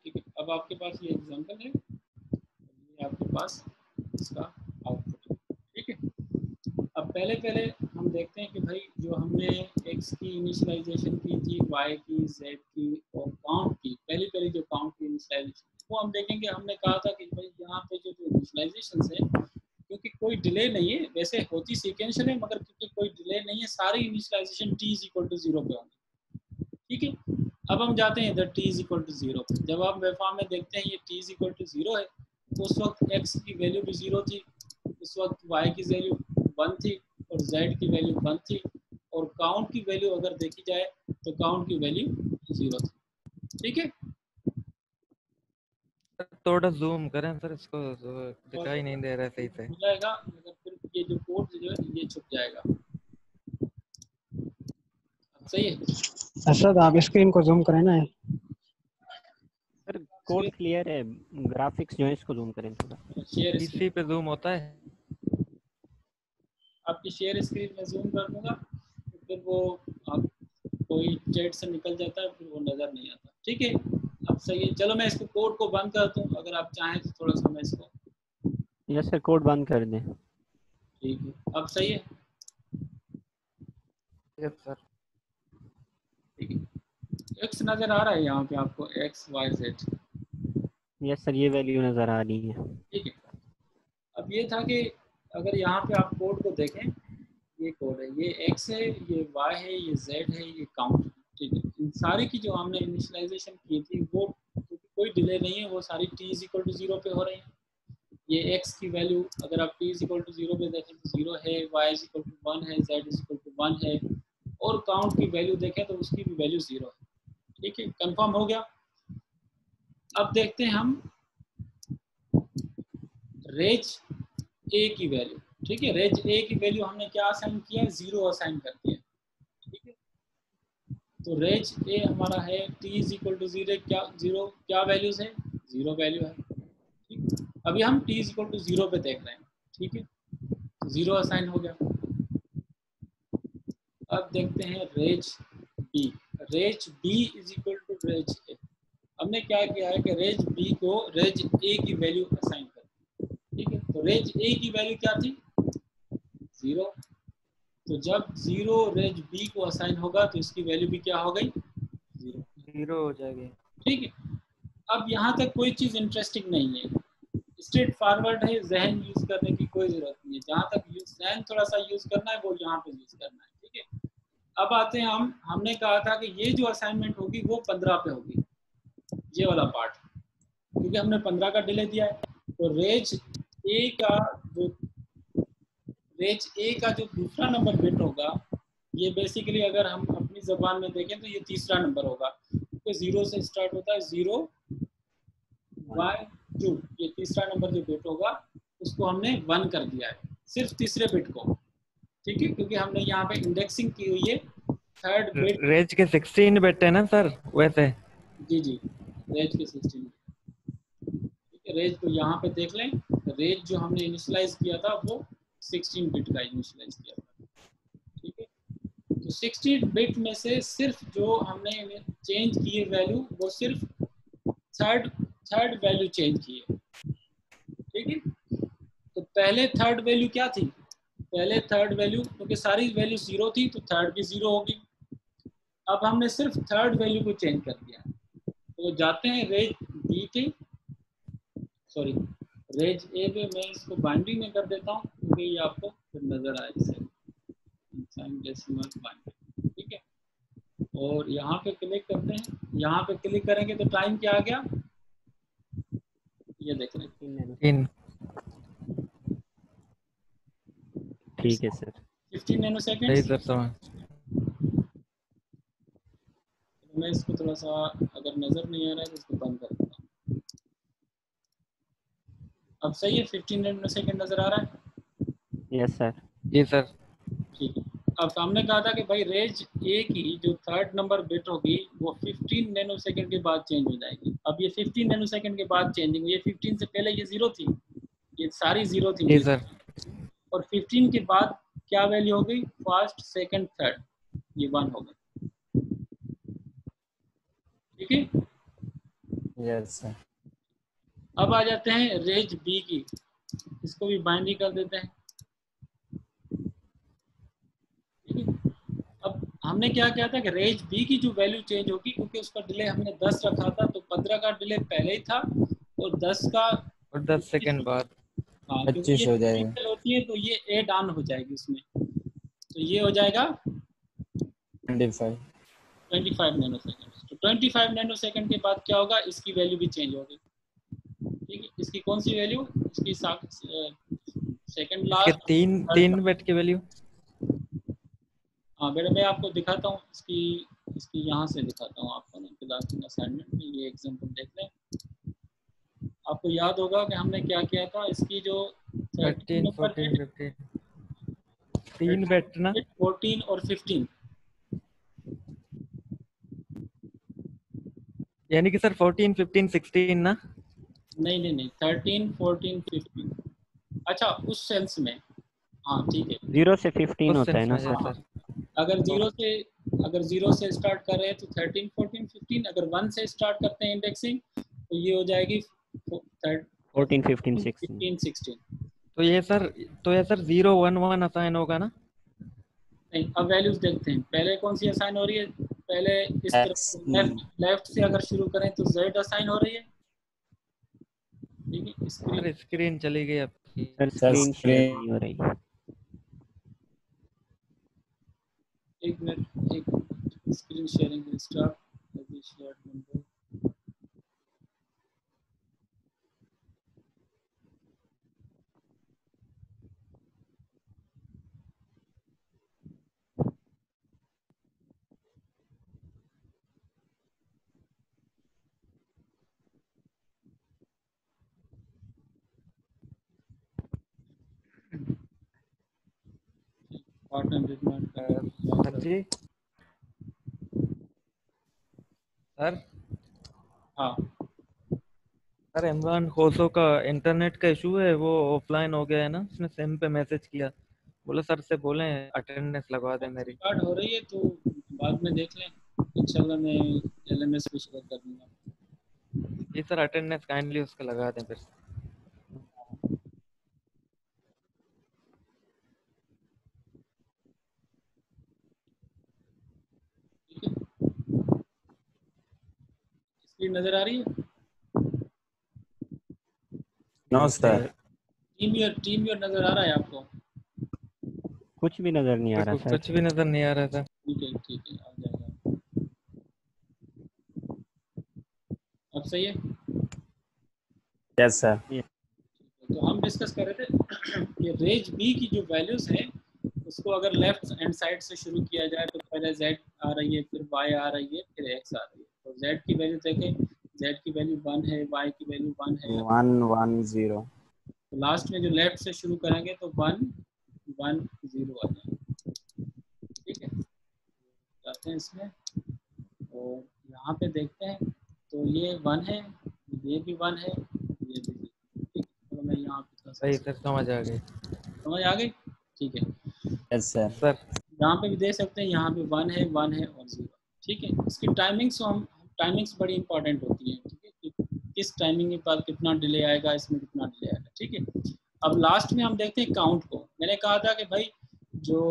ठीक है, अब आपके पास ये एग्जांपल है, ये आपके पास इसका आउटपुट है। ठीक है, अब पहले हम देखते हैं कि भाई जो हमने x की इनिशियलाइजेशन की थी, y की, z की और काउंट की, पहली जो काउंट की इनिशियलाइजेशन, वो हम देखेंगे। हमने कहा था कि भाई यहाँ पे जो इनिशियलाइजेशन है, क्योंकि कोई डिले नहीं है, वैसे होती सीक्वेंशियल है, मगर क्योंकि कोई डिले नहीं है, सारी इनिशियलाइजेशन t = 0 पे होंगी। ठीक है, अब हम जाते हैं इधर t = 0 पे। जब आप वेवफॉर्म में देखते हैं ये t = 0 है, तो उस वक्त x की वैल्यू भी 0 थी, उस वक्त y की वैल्यू 1 थी और z की वैल्यू 1 थी, और काउंट की वैल्यू अगर देखी जाए तो काउंट की वैल्यू 0 थी। ठीक है, थोड़ा जूम करें सर, इसको दिखाई नहीं दे रहा है सही से। हो जाएगा, मगर फिर ये जो कोड जो है ये छुप जाएगा। सही है असद, आप स्क्रीन को जूम करें ना। सर कोड क्लियर है, ग्राफिक्स जो है इसको जूम करें थोड़ा। शेयर पीसी पे जूम होता है। आपकी शेयर स्क्रीन में जूम कर दूंगा, तो फिर वो आप कोई चैट से निकल जाता है, फिर वो नज़र नहीं आता। ठीक है, अब सही है। चलो मैं इसको कोड को बंद करता हूँ, अगर आप चाहें तो थोड़ा सा मैं इसको। यस सर, कोड बंद कर दें। ठीक है, अब सही है। Yes sir. ठीक है, एक्स नज़र आ रहा है यहाँ पे आपको, x y z। Yes sir, ये वैल्यू नज़र आ रही है। ठीक है, अब ये था कि अगर यहाँ पे आप कोड को देखें, ये कोड है, ये x है, ये y है, ये z है, ये काउंट है। ठीक है, इन सारी की जो हमने इनिशियलाइजेशन की थी, वो कोई डिले नहीं है, वो सारी t = 0 पे हो रही है। ये x की वैल्यू अगर आप t = 0 पे देखें तो 0 है, y = 1 है, z = 1 है, और काउंट की वैल्यू देखें तो उसकी भी वैल्यू 0 है। ठीक है, कंफर्म हो गया। अब देखते हैं हम रेंज ए की वैल्यू। ठीक है, रेंज ए की वैल्यू हमने क्या असाइन किया है, 0 असाइन कर दिया। ठीक है, तो रेंज ए हमारा है t = 0, क्या वैल्यूज है, 0 वैल्यू है। ठीक, अभी हम t = 0 पे देख रहे हैं। ठीक है, 0 असाइन हो गया। अब देखते हैं range B. Range B = range A. हमने क्या किया है कि रेंज बी को रेंज ए की वैल्यू असाइन कर दी। ठीक है, तो रेंज ए की वैल्यू क्या थी, 0। तो जब 0 रेंज बी को असाइन होगा तो इसकी वैल्यू भी क्या हो गई, 0 हो जाएगी। ठीक है, अब यहाँ तक कोई चीज़ इंटरेस्टिंग नहीं है, स्ट्रेट फॉरवर्ड है, जहन यूज़ करने की कोई ज़रूरत नहीं है। जहाँ तक जहन थोड़ा सा यूज़ करना है वो यहाँ पे यूज़ करना है। ठीक है, अब आते हैं हमने कहा था कि ये जो असाइनमेंट होगी वो 15 पे होगी, ये वाला पार्ट, क्योंकि हमने 15 का डिले दिया है। तो रेंज ए का जो दूसरा नंबर बिट होगा, ये बेसिकली अगर हम अपनी ज़बान में देखें तो ये तीसरा नंबर होगा, क्योंकि 0 से स्टार्ट होता है, 0 1 2, ये तीसरा नंबर जो बिट होगा उसको हमने 1 कर दिया है, सिर्फ तीसरे बिट को। ठीक है, क्योंकि हमने यहाँ पे इंडेक्सिंग की हुई है थर्ड बिट। रेंज के 16 बिट है ना सर वैसे। जी रेंज के 16। ठीक है, रेंज को यहाँ पे देख लें, रेंज जो हमने इनिशियलाइज किया था वो 16 बिट का इनिशियलाइज किया था। ठीक है, तो 16 बिट में से सिर्फ जो हमने चेंज की है वैल्यू, वो सिर्फ थर्ड वैल्यू चेंज की है। ठीक है, तो पहले थर्ड वैल्यू क्या थी, पहले थर्ड वैल्यू, क्योंकि सारी वैल्यू 0 थी तो थर्ड भी 0 होगी। अब हमने सिर्फ थर्ड वैल्यू को चेंज कर दिया, तो तो जाते हैं रेज बी पे, सॉरी रेज ए पे। मैं इसको बाइंडिंग में कर देता हूँ क्योंकि ये आपको फिर नजर आए इसे साइन डेसिमल बाइंडिंग, ठीक है। और यहाँ पे क्लिक करते हैं, यहाँ पे क्लिक करेंगे तो टाइम क्या आ गया, ये देख रहे हैं 3 ठीक है सर। 15 नैनो सही सेकेंड। सर समझ। मैं इसको थोड़ा सा अगर नजर नहीं आ रहा है तो इसको बंद कर देता हूँ। अब सही है, 15 नैनो सेकेंड नजर आ रहा है। Yes sir. जी सर। ठीक है। अब हमने कहा था कि भाई रेज ए की जो थर्ड नंबर बिट होगी वो 15 नैनो सेकंड के बाद चेंज हो जाएगी। अब ये 15 नैनो सेकंड के बाद चेंजिंग, ये 15 से पहले ये जीरो थी, ये सारी जीरो थी। जी सर। और 15 के बाद क्या वैल्यू हो गई, फर्स्ट सेकंड थर्ड, ये 1 हो गई, ठीक है। Yes sir. अब आ जाते हैं रेज बी की, इसको भी बाइंडिंग कर देते हैं, ठीक है। अब हमने क्या किया था कि रेज बी की जो वैल्यू चेंज होगी, क्योंकि उसका डिले हमने 10 रखा था, तो 15 का डिले पहले ही था और 10 का और 10 सेकंड बाद हाँ, क्योंकि 25 ये हो जाएगा। cancel होती है तो ये एड ऑन हो जाएगी उसमें, तो ये हो जाएगा 25। 25 नैनो सेकंड। तो 25 नैनो सेकंड के बाद क्या होगा, इसकी वैल्यू भी चेंज होगी, ठीक है। इसकी कौन सी वैल्यू, इसकी सेकंड इसके लास्ट 3 बिट की वैल्यू। हाँ बेटा मैं आपको दिखाता हूँ, इसकी यहाँ से दिखाता हूँ आपको ना, क्लासिंग असाइनमेंट में ये एग्जांपल देख लें। आपको याद होगा कि हमने क्या किया था, इसकी जो 13 14 15 3 बिट ना। 14 और 15, यानी कि सर 14 15 16 ना। नहीं 13 14 15, अच्छा उस सेंस में, हाँ ठीक है। 0 से 15 उस होता है सेंस ना में सर। सर। अगर जीरो से स्टार्ट कर रहे हैं तो 13 14 15, अगर 1 से स्टार्ट करते हैं इंडेक्सिंग तो ये हो जाएगी 14 15 16। 15 16। तो ये सर 0 1 1 असाइन होगा ना। नहीं, अब वैल्यूज देखते हैं, पहले कौन सी असाइन हो रही है, पहले इस X, तरफ लेफ्ट से अगर शुरू करें तो Z असाइन हो रही है, ठीक है। स्क्रीन सर स्क्रीन चली गई आपकी। Sir sir screen share screen नहीं हो रही। एक मिनट, एक स्क्रीन शेयरिंग विल स्टार्ट, अभी share window. Partner did not sir ji sir. हाँ सर इमरान खोसो का इंटरनेट का इशू है, वो ऑफलाइन हो गया है ना। उसने सिम पे मैसेज किया, बोला सर से बोलें अटेंडेंस लगवा दे मेरी। स्टार्ट हो रही है तो बाद में देख लें, इंशाल्लाह मैं LMS पे शेयर कर दूंगा। जी सर अटेंडेंस काइंडली उसका लगा दें फिर। ठीक है, स्क्रीन नजर आ रही है, नो सर। टीम योर नजर आ रहा है आपको, कुछ भी नजर नहीं आ रहा सर। कुछ भी नजर नहीं आ रहा था। ठीक है आ जाएगा, अब सही है। Yes sir. तो हम डिस्कस कर रहे थे कि रेंज बी की जो वैल्यूज हैं उसको अगर लेफ्ट हैंड साइड से शुरू किया जाए तो पहले z आ रही है, फिर y आ रही है, फिर x आ रही है। तो z की वैल्यू देखें, z की वैल्यू 1 है, y की वैल्यू 1 है। 1 1 0। तो लास्ट में जो लेफ्ट से शुरू करेंगे तो 1 1 0 आ जाएगा, ठीक है। जाते हैं इसमें और यहाँ पे देखते हैं तो ये 1 है, ये भी 1 है, ये भी 0, ठीक है। तो मैं यहाँ पे थोड़ा सही सा सर समझ आ गई। समझ आ गई, ठीक है। Yes sir. सर यहाँ पे भी देख सकते हैं, यहाँ पे 1 है और 0, ठीक है। इसकी टाइमिंग्स टाइमिंग्स बड़ी इंपॉर्टेंट होती है, ठीक है, कि किस टाइमिंग के बाद कितना डिले आएगा, इसमें कितना डिले आएगा, ठीक है। अब लास्ट में हम देखते हैं काउंट को। मैंने कहा था कि भाई जो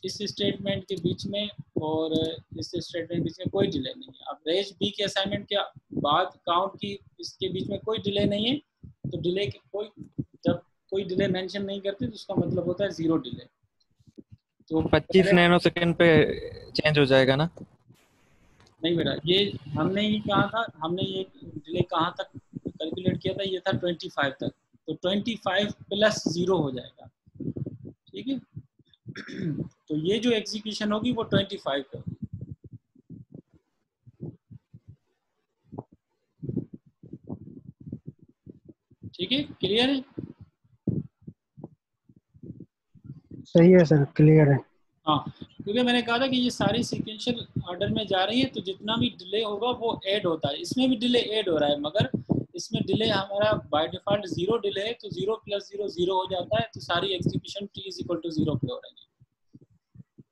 इस स्टेटमेंट के बीच में और इस स्टेटमेंट के बीच में कोई डिले नहीं है। अब रेंज बी के असाइनमेंट क्या बाद काउंट की इसके बीच में कोई डिले नहीं है, तो डिले की जब कोई डिले मेंशन नहीं करते तो उसका मतलब होता है 0 डिले। तो 25 नैनो सेकंड पे चेंज हो जाएगा ना? नहीं बेटा, ये हमने ही कहा था, हमने ये डिले कहाँ तक कैलकुलेट किया था, ये था 25 तक, तो 25 प्लस 0 हो जाएगा, ठीक है। तो ये जो एग्जीक्यूशन होगी वो 25 पे होगी। ठीक है, क्लियर है? सही है सर, क्लियर है। हाँ, क्योंकि मैंने कहा था कि ये सारी सीक्वेंशियल ऑर्डर में जा रही है, तो जितना भी डिले होगा वो ऐड होता है। इसमें भी डिले ऐड हो रहा है, मगर इसमें डिले हमारा बाय डिफॉल्ट 0 डिले है, तो 0 प्लस 0 0 हो जाता है, तो सारी execution t is equal to 0 पे हो रही है।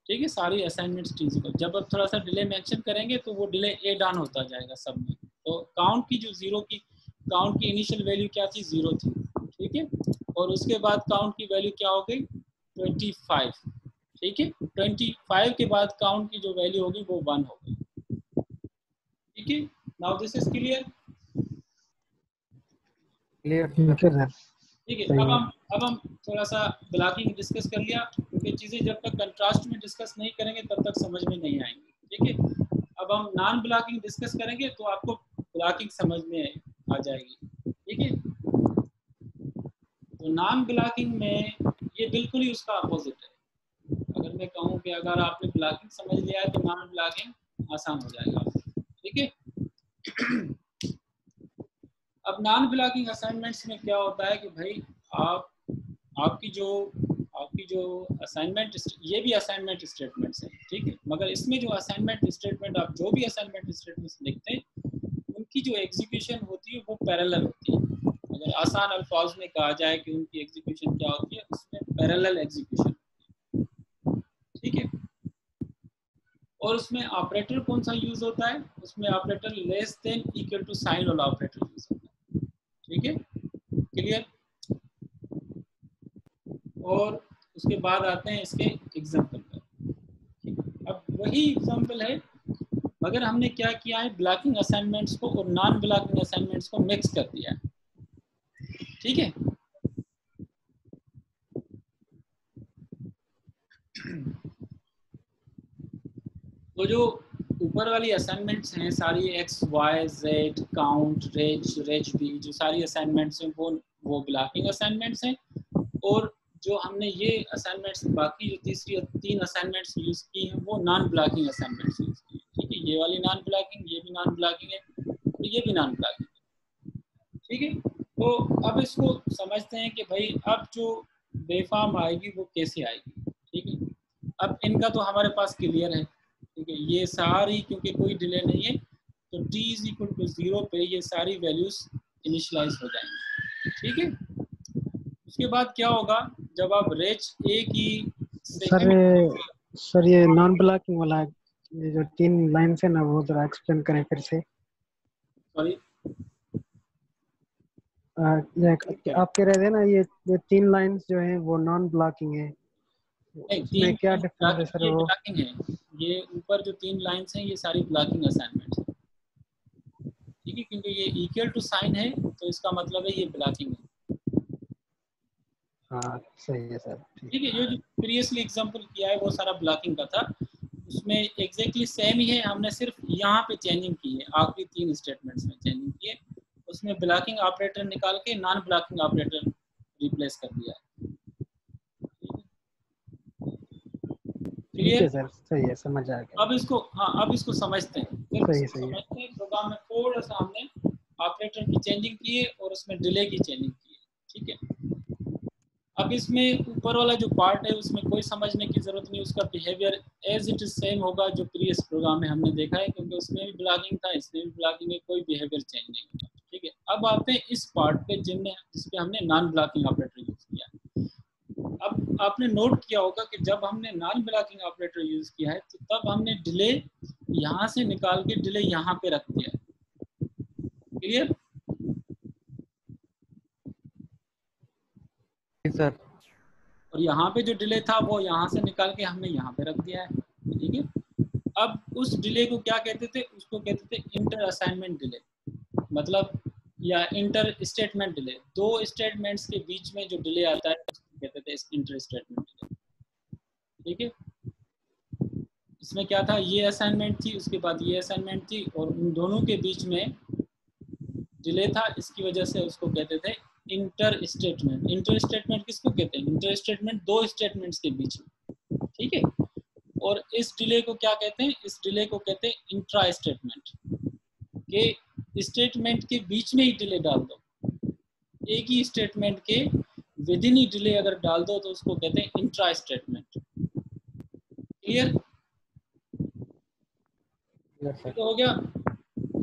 ठीक है, सारी असाइनमेंट्स t इज इक्वल, जब अब थोड़ा सा डिले मेंशन करेंगे तो वो डिले ऐड ऑन होता जाएगा सब में। तो काउंट की जो काउंट की इनिशियल वैल्यू क्या थी, 0 थी, ठीक है, और उसके बाद काउंट की वैल्यू क्या हो गई, 25, ठीक है। 25 के बाद काउंट की जो वैल्यू होगी वो 1 हो गई, ठीक है। Now this is clear? Clear. ठीक है सर। ठीक है, सही है। अब हम थोड़ा सा ब्लॉकिंग डिस्कस कर लिया, क्योंकि चीज़ें जब तक कंट्रास्ट में डिस्कस नहीं करेंगे तब तक समझ में नहीं आएंगी, ठीक है। अब हम नॉन ब्लॉकिंग डिस्कस करेंगे तो आपको ब्लॉकिंग समझ में आ जाएगी, ठीक है। तो नॉन ब्लॉकिंग में ये बिल्कुल ही उसका अपोजिट है। अगर मैं कहूँ कि अगर आपने ब्लॉकिंग समझ लिया है तो नॉन ब्लॉकिंग आसान हो जाएगा, ठीक है। अब नॉन ब्लॉकिंग असाइनमेंट्स में क्या होता है कि भाई आपकी जो असाइनमेंट, ये भी असाइनमेंट स्टेटमेंट्स हैं, ठीक है, मगर इसमें जो असाइनमेंट स्टेटमेंट, आप जो भी असाइनमेंट स्टेटमेंट्स लिखते हैं उनकी जो एग्जीक्यूशन होती है वो पैरेलल होती है। अगर आसान अल्फाज में कहा जाए कि उनकी एग्जीक्यूशन क्या होती है, उसमें पैरेलल एग्जीक्यूशन, ठीक है। और उसमें ऑपरेटर कौन सा यूज होता है, उसमें operator less than equal to sign वाला ऑपरेटर यूज होता है, ठीक है, क्लियर। और उसके बाद आते हैं इसके एग्जांपल पर। अब वही एग्जांपल है, मगर हमने क्या किया है, ब्लॉकिंग असाइनमेंट्स को और नॉन ब्लॉकिंग असाइनमेंट्स को मिक्स कर दिया है, ठीक है। तो जो ऊपर वाली असाइनमेंट्स हैं सारी X Y Z count reg B, जो सारी असाइनमेंट्स हैं वो ब्लॉकिंग असाइनमेंट्स हैं। और जो हमने ये असाइनमेंट्स बाकी जो तीसरी और 3 असाइनमेंट्स यूज की हैं वो नॉन ब्लॉकिंग असाइनमेंट्स यूज की, ठीक है। ये वाली नॉन ब्लॉकिंग, ये भी नॉन ब्लॉकिंग है, और ये भी नॉन ब्लॉकिंग है, ठीक है। तो अब इसको समझते हैं कि भाई अब जो बेफाम आएगी वो कैसे आएगी, ठीक है। अब इनका तो हमारे पास क्लियर है, ठीक है, ये सारी, क्योंकि कोई डिले नहीं है तो t इज इक्वल टू 0 पे ये सारी वैल्यूज इनिशियलाइज हो जाएंगी, ठीक है। उसके बाद क्या होगा, जब आप रेंज ए की सर ये नॉन ब्लॉकिंग वाला, ये जो 3 लाइन्स है ना, वो जरा एक्सप्लेन करें फिर से। सॉरी, आप कह रहे थे ना ये 3 लाइन्स जो है वो नॉन ब्लॉकिंग है, इसमें क्या डिफरेंस है सर? ये वो ब्लॉकिंग है, ये ऊपर जो 3 लाइंस हैं ये सारी ब्लॉकिंग असाइनमेंट्स हैं, ठीक है, क्योंकि ये इक्वल टू साइन है तो इसका मतलब है ये ब्लॉकिंग है, हाँ सही है सर, ठीक है। जो प्रीवियसली एग्जांपल किया है वो सारा ब्लॉकिंग का था, उसमें एग्जैक्टली सेम ही है, हमने सिर्फ यहाँ पे चेंजिंग की है, आखिरी 3 स्टेटमेंट्स में चेंजिंग की है, उसमें ब्लॉकिंग ऑपरेटर निकाल के नॉन ब्लॉकिंग ऑपरेटर रिप्लेस कर दिया है, ठीक है सर, सही है, समझ आ गया। अब इसको समझते हैं, समझते हैं प्रोग्राम में थोड़ा सा हमने ऑपरेटर की चेंजिंग की है और उसमें डिले की चेंजिंग की है, ठीक है। अब इसमें ऊपर वाला जो पार्ट है उसमें कोई समझने की जरूरत नहीं, उसका behaviour as it is same होगा जो प्रीवियस प्रोग्राम में हमने देखा है, क्योंकि उसमें भी ब्लॉकिंग था, इसमें भी ब्लॉकिंग है, कोई बिहेवियर चेंज नहीं होगा, ठीक है। अब आते हैं इस पार्ट पे जिसपे हमने नॉन ब्लॉकिंग ऑपरेटर यूज किया। अब आपने नोट किया होगा कि जब हमने नॉन ब्लॉकिंग ऑपरेटर यूज किया है तो तब हमने डिले यहाँ से निकाल के डिले यहाँ पे रख दिया है, क्लियर सर? और यहाँ पे जो डिले था वो यहाँ से निकाल के हमने यहाँ पे रख दिया है, ठीक है। अब उस डिले को क्या कहते थे, उसको कहते थे इंटर असाइनमेंट डिले, मतलब या इंटर स्टेटमेंट डिले, दो स्टेटमेंट्स के बीच में जो डिले आता है उसको कहते थे इंटर स्टेटमेंट डिले। ठीक है, इसमें क्या था, ये असाइनमेंट थी, उसके बाद ये असाइनमेंट थी और उन दोनों के बीच में डिले था, इसकी वजह से उसको कहते थे इंटर स्टेटमेंट। इंटर स्टेटमेंट किसको कहते हैं, इंटर स्टेटमेंट दो स्टेटमेंट्स के बीच में। ठीक है, और इस डिले को क्या कहते हैं, इस डिले को कहते हैं इंट्रा स्टेटमेंट, के स्टेटमेंट के बीच में ही डिले डाल दो, एक ही स्टेटमेंट के विद इन ही डिले अगर डाल दो तो उसको कहते हैं इंट्रा स्टेटमेंट। क्लियर? तो हो गया,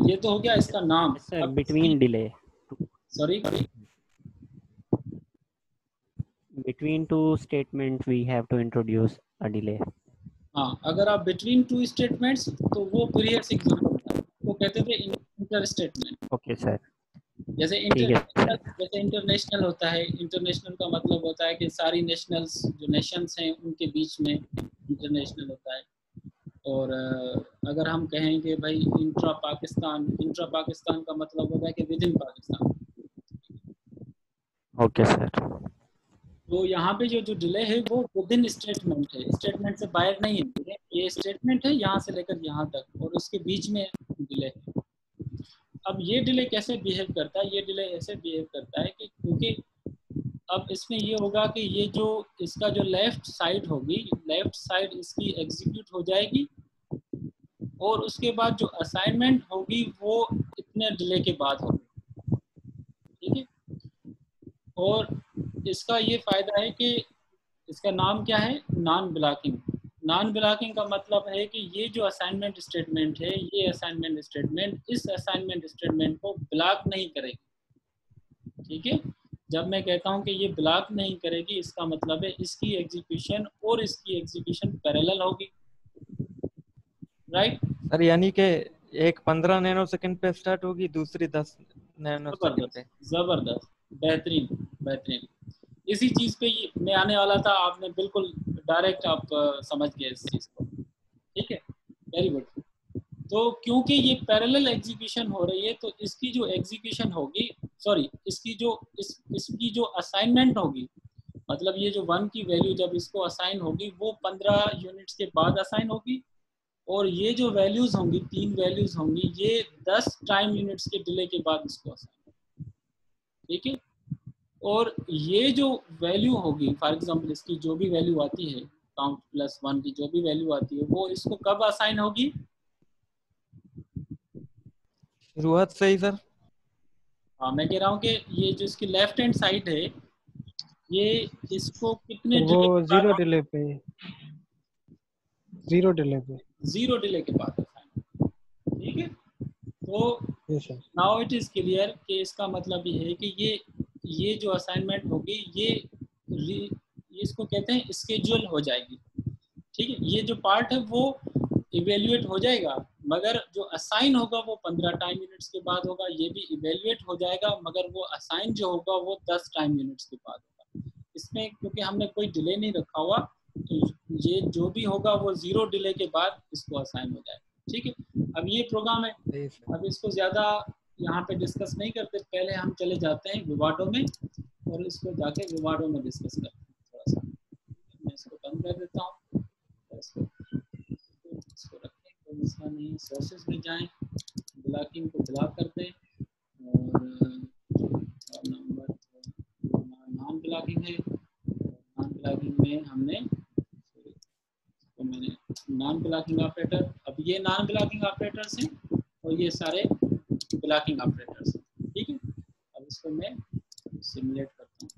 ये तो हो गया इसका नाम। Sir between delay, sorry, between two statements we have to introduce a delay. हाँ, अगर आप बिटवीन टू स्टेटमेंट्स तो वो प्रीवियस एग्जांपल था, वो कहते थे इंटर स्टेटमेंट। ओके सर, जैसे इंटरनेशनल होता है, इंटरनेशनल का मतलब होता है कि सारी नेशनल्स जो नेशंस हैं उनके बीच में इंटरनेशनल होता है। और अगर हम कहें कि भाई इंट्रा पाकिस्तान का मतलब होता है कि with in Pakistan. Okay sir. तो यहाँ पे जो डिले है वो विद इन स्टेटमेंट है, स्टेटमेंट से बाहर नहीं है, ये स्टेटमेंट है यहाँ से लेकर यहाँ तक और उसके बीच में डिले है। अब ये डिले कैसे बिहेव करता है, ये डिले ऐसे बिहेव करता है कि क्योंकि अब इसमें ये होगा कि ये जो इसका जो लेफ्ट साइड होगी, लेफ्ट साइड इसकी एग्जीक्यूट हो जाएगी और उसके बाद जो असाइनमेंट होगी वो इतने डिले के बाद होगी। ठीक है, और इसका ये फायदा है कि इसका नाम क्या है, नॉन ब्लॉकिंग। नॉन ब्लॉकिंग का मतलब है कि ये जो असाइनमेंट स्टेटमेंट है, ये असाइनमेंट स्टेटमेंट इस असाइनमेंट स्टेटमेंट को ब्लॉक नहीं करेगी। ठीक है, जब मैं कहता हूं कि ये ब्लॉक नहीं करेगी, इसका मतलब है इसकी एग्जीक्यूशन और इसकी एग्जीक्यूशन पैरेलल होगी। राइट सर, यानी कि एक 15 नैनो सेकंड पे स्टार्ट होगी, दूसरी 10 नैनो सेकंड पे। जबरदस्त, बेहतरीन बेहतरीन। इसी चीज पे मैं आने वाला था, आपने बिल्कुल डायरेक्ट आप समझ गए इस चीज को। ठीक है, वेरी गुड। तो क्योंकि ये पैरेलल एग्जीक्यूशन हो रही है तो इसकी जो एग्जीक्यूशन होगी, सॉरी इसकी जो असाइनमेंट होगी, मतलब ये जो 1 की वैल्यू जब इसको असाइन होगी वो 15 यूनिट्स के बाद असाइन होगी और ये जो वैल्यूज होंगी, 3 वैल्यूज होंगी, ये 10 टाइम यूनिट्स के डिले के बाद इसको असाइन होगी। ठीक है, और ये जो वैल्यू होगी, फॉर एग्जांपल इसकी जो भी वैल्यू आती है, काउंट प्लस 1 की जो भी वैल्यू आती है, वो इसको कब असाइन होगी, शुरुआत से ही सर। हाँ, मैं कह रहा हूँ कि ये जो इसकी लेफ्ट हैंड साइड है, ये इसको कितने वो जीरो डिले पे, जीरो डिले के बाद असाइन। ठीक है, तो नाउ इट इज क्लियर कि इसका मतलब ये है कि ये जो असाइनमेंट होगी ये इसको कहते हैं स्केड्यूल हो जाएगी। ठीक है, ये जो पार्ट है वो इवेल्युएट हो जाएगा, मगर जो असाइन होगा वो 15 टाइम यूनिट्स के बाद होगा, ये भी इवेल्युएट हो जाएगा, मगर वो असाइन जो होगा वो 10 टाइम यूनिट्स के बाद होगा। इसमें क्योंकि हमने कोई डिले नहीं रखा हुआ तो ये जो भी होगा वो 0 डिले के बाद इसको असाइन हो जाएगा। ठीक है, अब ये प्रोग्राम है, अब इसको ज़्यादा यहाँ पे डिस्कस नहीं करते, पहले हम चले जाते हैं विवाडो में और इसको जाके विवाडो में डिस्कस करते हैं थोड़ा सा। मैं इसको बंद कर देता हूँ, इसको रखें, कोई मसला नहीं। सोर्सेज में जाएं, ब्लॉकिंग को ब्लॉक कर दें और नंबर नॉन ब्लॉकिंग है, नॉन ब्लॉकिंग में हमने तो मैंने नॉन ब्लॉकिंग ऑपरेटर, अब ये नॉन ब्लॉकिंग ऑपरेटर्स हैं और ये सारे ब्लॉकिंग ऑपरेटर्स हैं। ठीक है, अब इसको मैं सिमुलेट करता हूँ।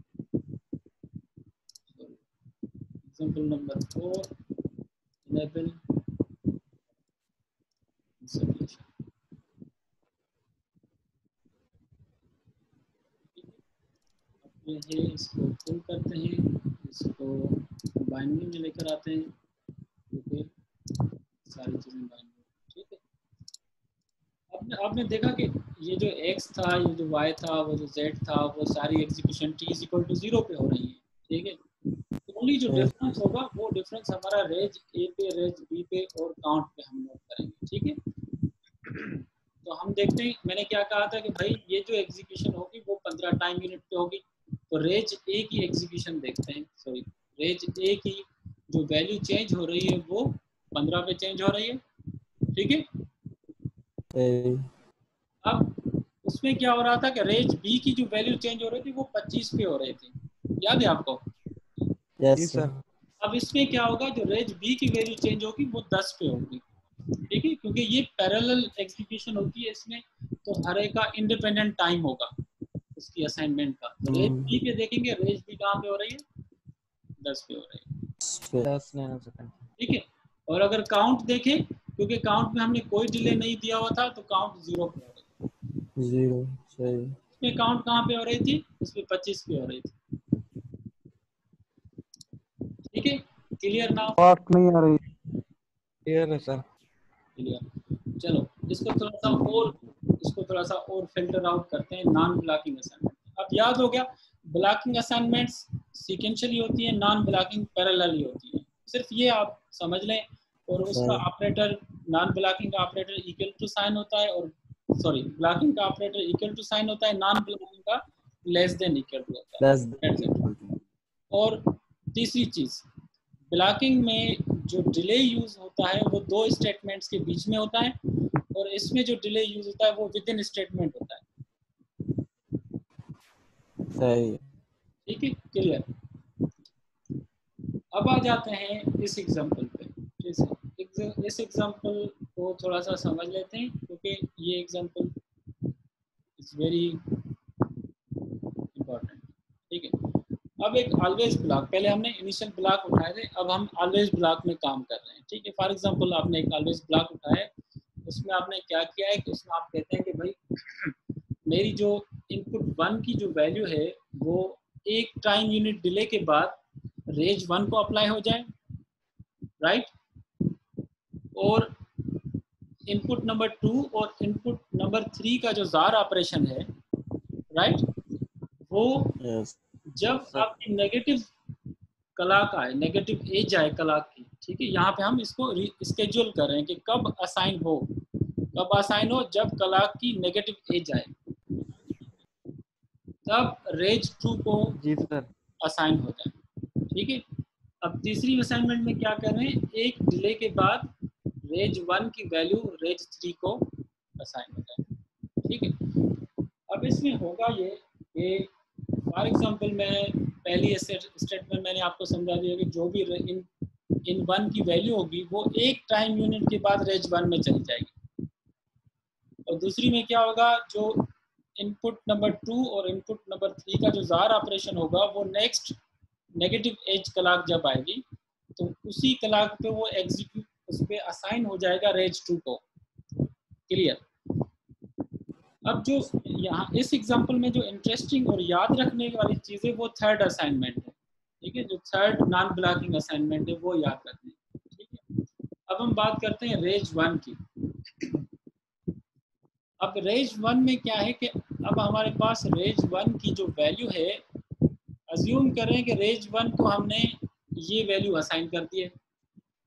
Example number 4, enable installation. अब ये है, इसको फुल करते हैं, इसको बाइनरी में लेकर आते हैं क्योंकि सारी चीज़ें बाइनरी। ठीक है, आपने देखा कि ये जो x था, ये जो y था, वो जो z था, वो सारी एग्जीक्यूशन t = 0 पे हो रही है। ठीक है, ओनली जो डिफरेंस होगा वो डिफरेंस हमारा रेज a पे, रेज b पे और काउंट पे हम नोट करेंगे। ठीक है, तो हम देखते हैं, मैंने क्या कहा था कि भाई ये जो एग्जीक्यूशन होगी वो 15 टाइम यूनिट पे होगी। तो रेंज ए की एग्जीक्यूशन देखते हैं, सॉरी रेंज ए की जो वैल्यू चेंज हो रही है वो 15 पे चेंज हो रही है, ठीक है। अब उसमें क्या हो रहा था कि रेंज बी की जो वैल्यू चेंज हो रही थी वो 25 पे हो रही थी, याद है आपको? जी सर। अब इसमें क्या होगा, जो रेंज बी की वैल्यू चेंज होगी वो 10 पे होगी, ठीक है, क्योंकि ये पैरेलल एग्जीक्यूशन होती है इसमें, तो हर एक का इंडिपेंडेंट टाइम होगा उसकी असाइनमेंट का। तो रेंज बी पे देखेंगे, रेंज बी कहाँ पे हो रही है, 10 पे हो रही है, 10 नैनोसेकंड, ठीक है। और अगर काउंट देखें, क्योंकि काउंट में हमने कोई डिले नहीं दिया हुआ था, तो काउंट 0 पे हो रही है। 0 सही। इसमें काउंट कहाँ पे हो रही थी, इसमें 25 पे हो रही थी, ठीक है। Clear now? बात नहीं आ रही। क्लियर है सर। क्लियर। चलो इसको थोड़ा सा और फिल्टर आउट करते हैं, नॉन ब्लॉकिंग असाइनमेंट। अब याद हो गया, ब्लॉकिंग असाइनमेंट्स सीक्वेंशियली होती है, नॉन ब्लॉकिंग पैरेलली होती है, सिर्फ ये आप समझ लें। और उसका ऑपरेटर, नॉन ब्लॉकिंग का ऑपरेटर इक्वल टू साइन होता है, और सॉरी ब्लॉकिंग का ऑपरेटर इक्वल टू साइन होता है, नॉन ब्लॉकिंग का लेस देन इक्वल टू होता है। और तीसरी चीज, ब्लॉकिंग में जो डिले यूज होता है वो दो स्टेटमेंट्स के बीच में होता है, और इसमें जो डिले यूज होता है वो विद इन स्टेटमेंट होता है, सही। ठीक है। क्लियर? अब आ जाते हैं इस एग्जांपल पे। इस एग्जांपल को थोड़ा सा समझ लेते हैं, क्योंकि ये एग्जांपल इज वेरी इंपॉर्टेंट, ठीक है। अब एक ऑलवेज ब्लॉक, पहले हमने इनिशियल ब्लॉक उठाए थे, अब हम ऑलवेज ब्लॉक में काम कर रहे हैं, ठीक है। फॉर एग्जांपल आपने एक ऑलवेज ब्लॉक उठाया है, उसमें आपने क्या किया है कि उसमें आप कहते हैं कि भाई मेरी जो इनपुट 1 की जो वैल्यू है वो एक टाइम यूनिट डिले के बाद रेंज 1 को अप्लाई हो जाए, राइट। और इनपुट नंबर 2 और इनपुट नंबर 3 का जो जार ऑपरेशन है, राइट, वो जब आपकी नेगेटिव क्लॉक आए, नेगेटिव एज आए क्लॉक की, ठीक है। यहाँ पे हम इसको स्केड्यूल कर रहे हैं कि कब असाइन हो, जब क्लॉक की नेगेटिव एज आए, तब रेंज 2 को जी सर। असाइन हो जाए, ठीक है। अब तीसरी असाइनमेंट में क्या कर रहे हैं, एक डिले के बाद रेंज 1 की वैल्यू रेंज 3 को असाइन हो जाए, ठीक है। अब इसमें होगा ये कि फॉर एग्जांपल मैं पहली स्टेटमेंट मैंने आपको समझा दिया कि जो भी इन 1 की वैल्यू होगी वो एक टाइम यूनिट के बाद रेंज 1 में चली जाएगी। और दूसरी में क्या होगा, जो इनपुट नंबर 2 और इनपुट नंबर 3 का जो जार ऑपरेशन होगा वो नेक्स्ट नेगेटिव एज क्लॉक जब आएगी तो उसी क्लॉक पे वो एग्जीक्यूट, उस पे असाइन हो जाएगा रेंज 2 को। क्लियर? अब जो यहाँ इस एग्जांपल में जो इंटरेस्टिंग और याद रखने वाली चीज़ है वो थर्ड असाइनमेंट है, ठीक है। जो थर्ड नॉन ब्लॉकिंग असाइनमेंट है वो याद रखने, ठीक है। अब हम बात करते हैं रेंज 1 की। अब रेंज 1 में क्या है कि अब हमारे पास रेंज 1 की जो वैल्यू है, अज्यूम करें कि रेंज 1 को हमने ये वैल्यू असाइन कर दी है,